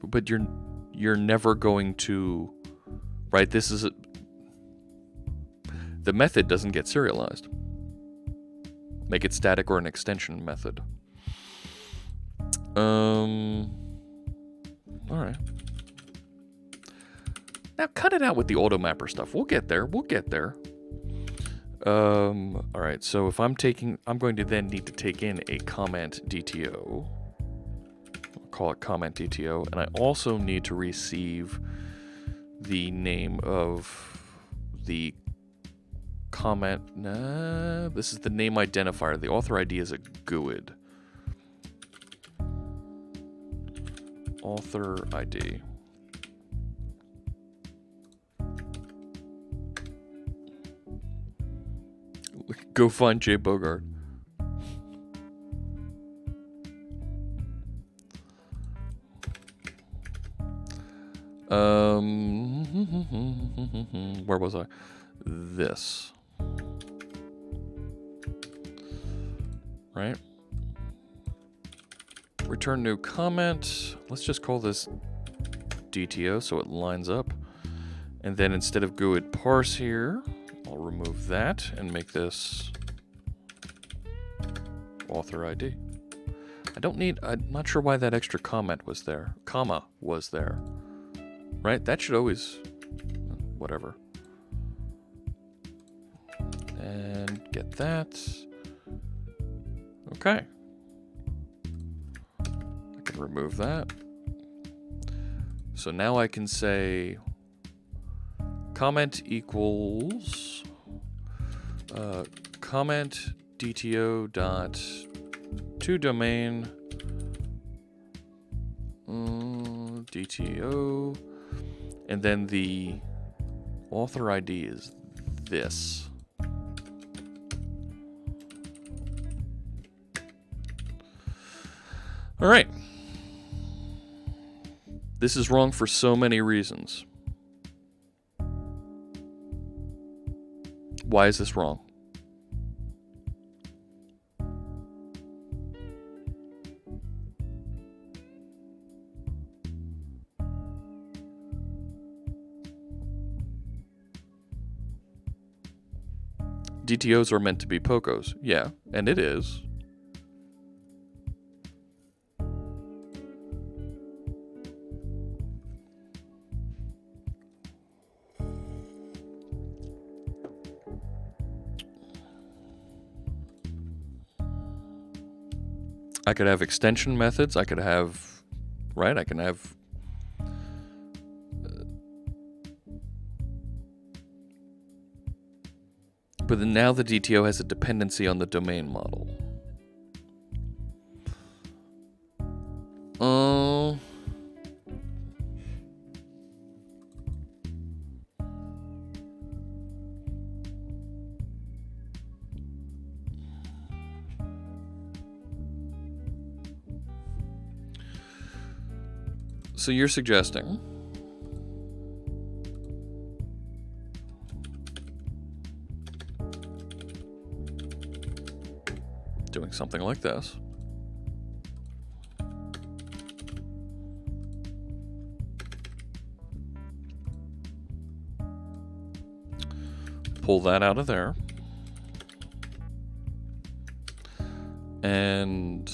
But you're never going to, right? This is the method doesn't get serialized. Make it static or an extension method. All right. Now cut it out with the automapper stuff. We'll get there. We'll get there. All right. So if I'm going to then need to take in a comment DTO. I'll call it comment DTO, and I also need to receive the name of the comment. Nah, this is the name identifier. The author ID is a GUID. Author ID. Go find Jay Bogart. Where was I? This. Right? Return new comment. Let's just call this DTO so it lines up. And then instead of GUID parse here, I'll remove that and make this author ID. I'm not sure why that extra comment was there. Comma was there. Right? That should always, whatever. And get that. Okay. I can remove that. So now I can say comment equals comment DTO dot toDomain DTO, and then the author ID is this. All right. This is wrong for so many reasons. Why is this wrong? DTOs are meant to be POCOs. Yeah, and it is. I could have extension methods. I could have, right? I can have But then now the DTO has a dependency on the domain model. So you're suggesting doing something like this. Pull that out of there. And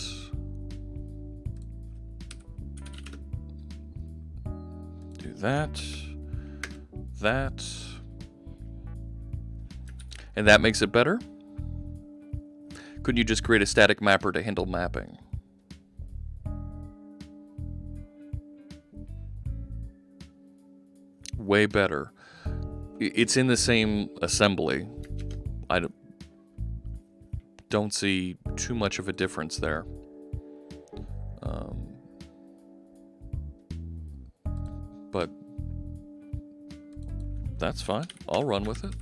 do that. And that makes it better? Couldn't you just create a static mapper to handle mapping? Way better. It's in the same assembly. I don't see too much of a difference there. But that's fine. I'll run with it.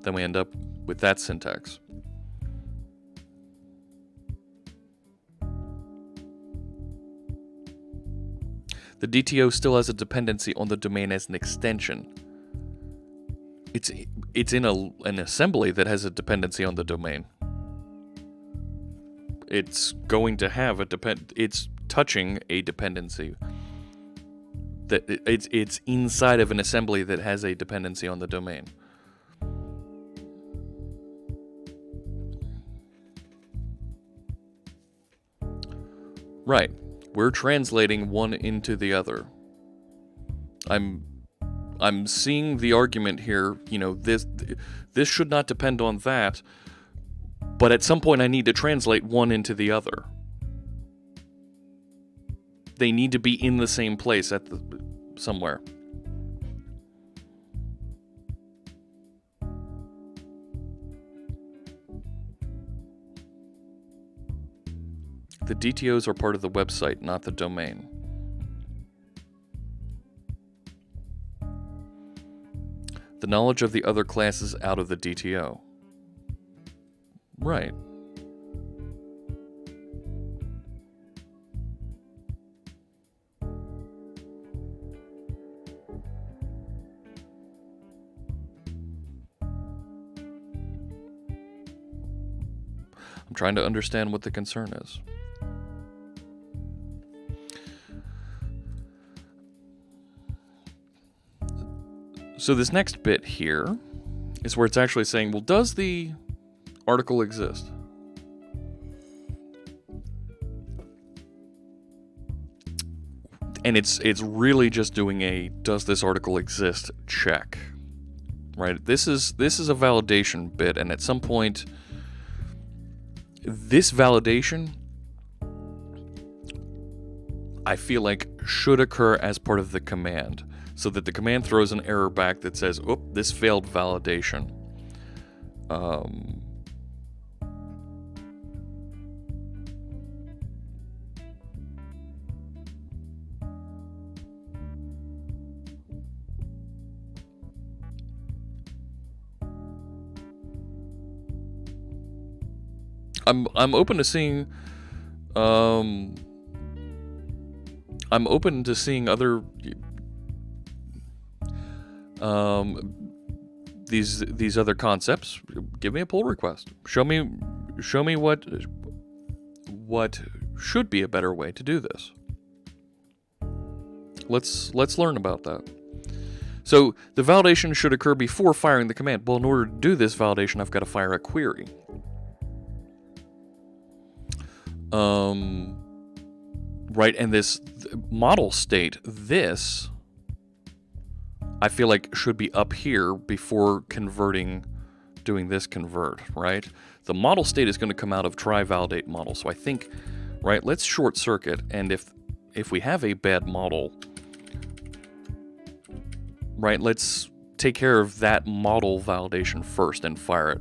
Then we end up with that syntax. The DTO still has a dependency on the domain as an extension. It's in an assembly that has a dependency on the domain. It's going to have it's touching a dependency. That it's inside of an assembly that has a dependency on the domain. Right. We're translating one into the other. I'm seeing the argument here, you know, this should not depend on that, but at some point I need to translate one into the other. They need to be in the same place somewhere. The DTOs are part of the website, not the domain. The knowledge of the other classes out of the DTO. Right. I'm trying to understand what the concern is. So this next bit here is where it's actually saying, well, does the article exist? And it's really just doing a does this article exist check. Right? This is a validation bit, and at some point this validation I feel like should occur as part of the command, so that the command throws an error back that says, "Oh, this failed validation." I'm open to seeing. I'm open to seeing other. These other concepts. Give me a pull request. Show me what should be a better way to do this. Let's learn about that. So the validation should occur before firing the command. Well, in order to do this validation, I've got to fire a query. Right, and this model state, this I feel like should be up here before doing this convert, right? The model state is going to come out of try validate model. So I think, right, let's short circuit, and if we have a bad model, right, let's take care of that model validation first and fire it.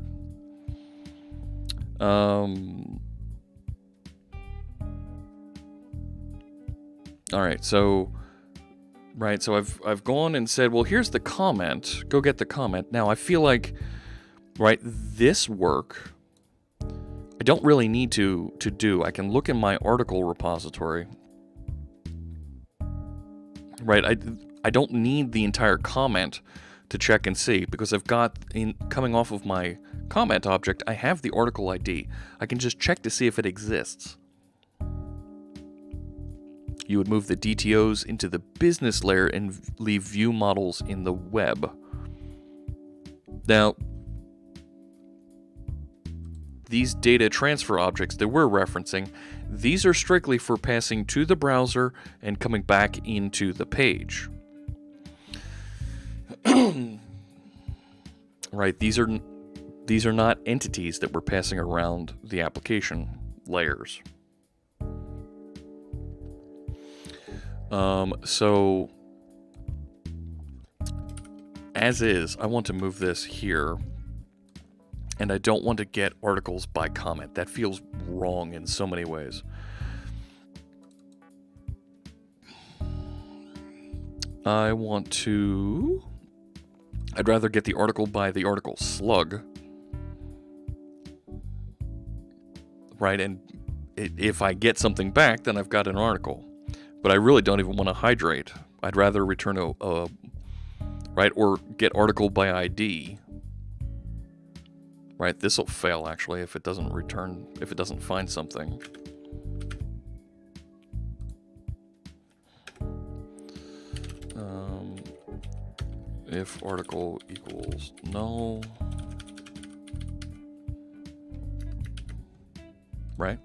All right, so I've gone and said, well, here's the comment. Go get the comment. Now I feel like, right, this work I don't really need to do. I can look in my article repository. Right, I don't need the entire comment to check and see, because I've got, coming off of my comment object, I have the article ID. I can just check to see if it exists. You would move the DTOs into the business layer and leave view models in the web. Now, these data transfer objects that we're referencing, these are strictly for passing to the browser and coming back into the page. Right, these are not entities that we're passing around the application layers. So as is, I want to move this here, and I don't want to get articles by comment. That feels wrong in so many ways. I'd rather get the article by the article slug. Right, and if I get something back, then I've got an article. But I really don't even want to hydrate. I'd rather return right, or get article by ID. Right, this will fail actually if it doesn't return, if it doesn't find something. If article equals null. Right?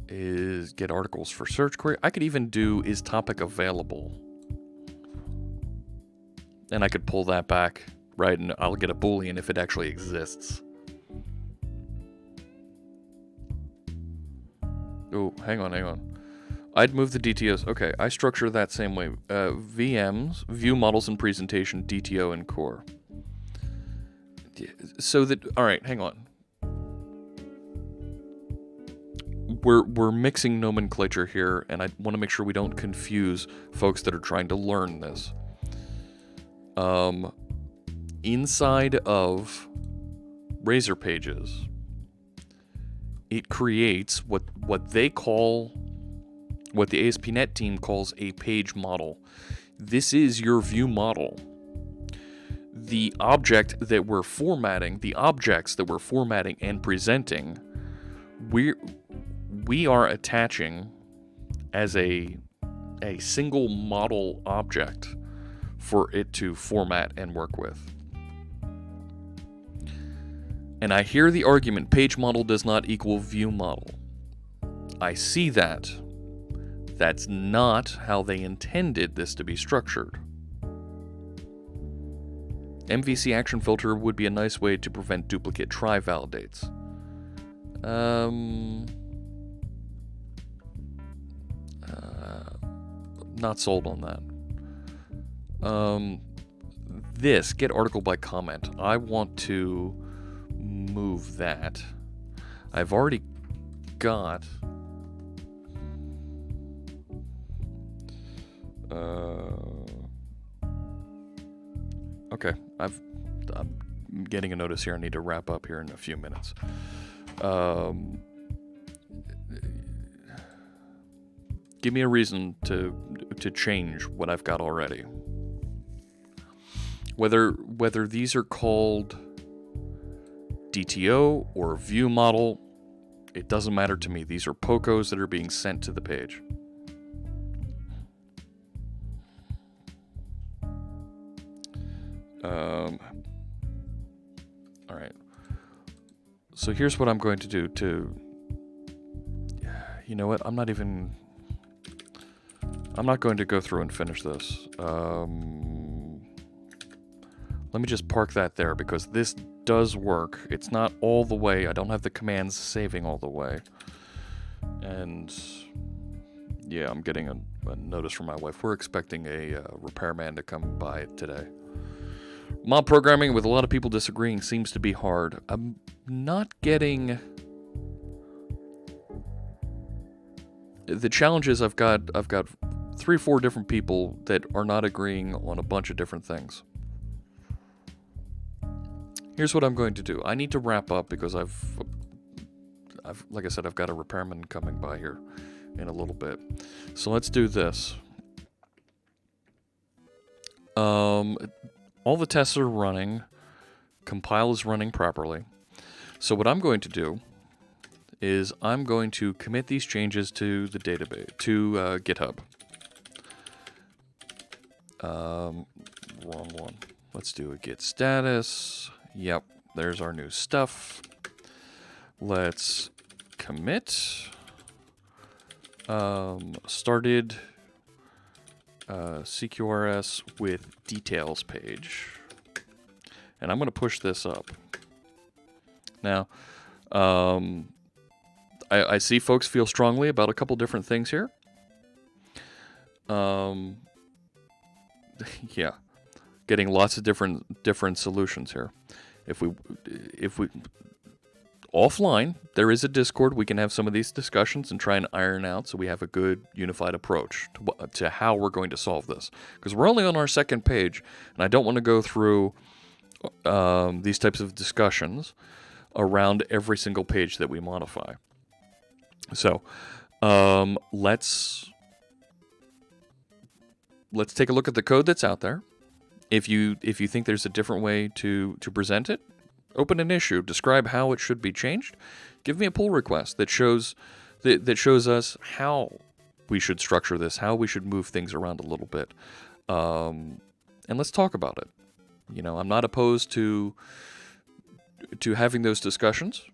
Is get articles for search query. I could even do is topic available. And I could pull that back, right? And I'll get a Boolean if it actually exists. Oh, hang on. I'd move the DTOs. Okay, I structure that same way. VMs, view models and presentation, DTO and core. So that, all right, hang on. We're mixing nomenclature here, and I want to make sure we don't confuse folks that are trying to learn this. Inside of Razor Pages, it creates what they call, what the ASP.NET team calls a page model. This is your view model. The object that we're formatting, the objects that we're formatting and presenting, we are attaching as a single model object for it to format and work with. And I hear the argument, page model does not equal view model. I see that. That's not how they intended this to be structured. MVC action filter would be a nice way to prevent duplicate try validates. Not sold on that. This, get article by comment. I want to move that. I've already got... okay, I'm getting a notice here. I need to wrap up here in a few minutes. Give me a reason to change what I've got already. Whether these are called DTO or view model, it doesn't matter to me. These are POCOs that are being sent to the page. All right. So here's what I'm going to do to... You know what? I'm not going to go through and finish this. Let me just park that there because this does work. It's not all the way. I don't have the commands saving all the way. And yeah, I'm getting a notice from my wife. We're expecting a repairman to come by today. Mob programming with a lot of people disagreeing seems to be hard. I'm not getting... The challenge is I've got 3 or 4 different people that are not agreeing on a bunch of different things. Here's what I'm going to do. I need to wrap up because I've like I said, I've got a repairman coming by here in a little bit. So let's do this. All the tests are running. Compile is running properly. So what I'm going to do is I'm going to commit these changes to the database, to GitHub. Wrong one. Let's do a git status. Yep, there's our new stuff. Let's commit. Started CQRS with details page. And I'm going to push this up. Now, I see folks feel strongly about a couple different things here. Yeah, getting lots of different solutions here. If we offline, there is a Discord. We can have some of these discussions and try and iron out so we have a good unified approach to how we're going to solve this. Because we're only on our second page, and I don't want to go through these types of discussions around every single page that we modify. So let's take a look at the code that's out there. If you think there's a different way to present it, open an issue, describe how it should be changed. Give me a pull request that shows us how we should structure this, how we should move things around a little bit, and let's talk about it. You know, I'm not opposed to having those discussions.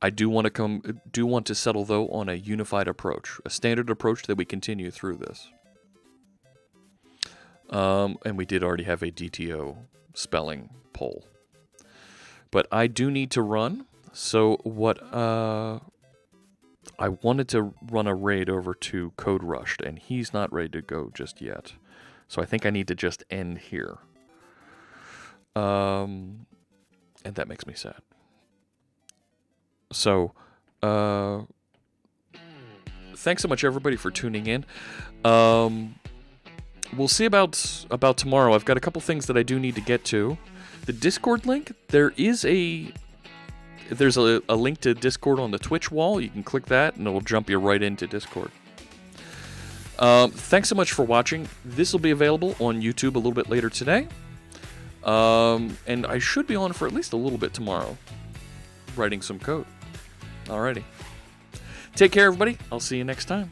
I do want to settle though on a unified approach, a standard approach that we continue through this. And we did already have a DTO spelling poll. But I do need to run, so what I wanted to run a raid over to Code Rushed, and he's not ready to go just yet. So I think I need to just end here. And that makes me sad. So, thanks so much everybody for tuning in. We'll see about tomorrow. I've got a couple things that I do need to get to. The Discord link, there's a link to Discord on the Twitch wall. You can click that and it'll jump you right into Discord. Thanks so much for watching. This will be available on YouTube a little bit later today. And I should be on for at least a little bit tomorrow, writing some code. Alrighty. Take care, everybody. I'll see you next time.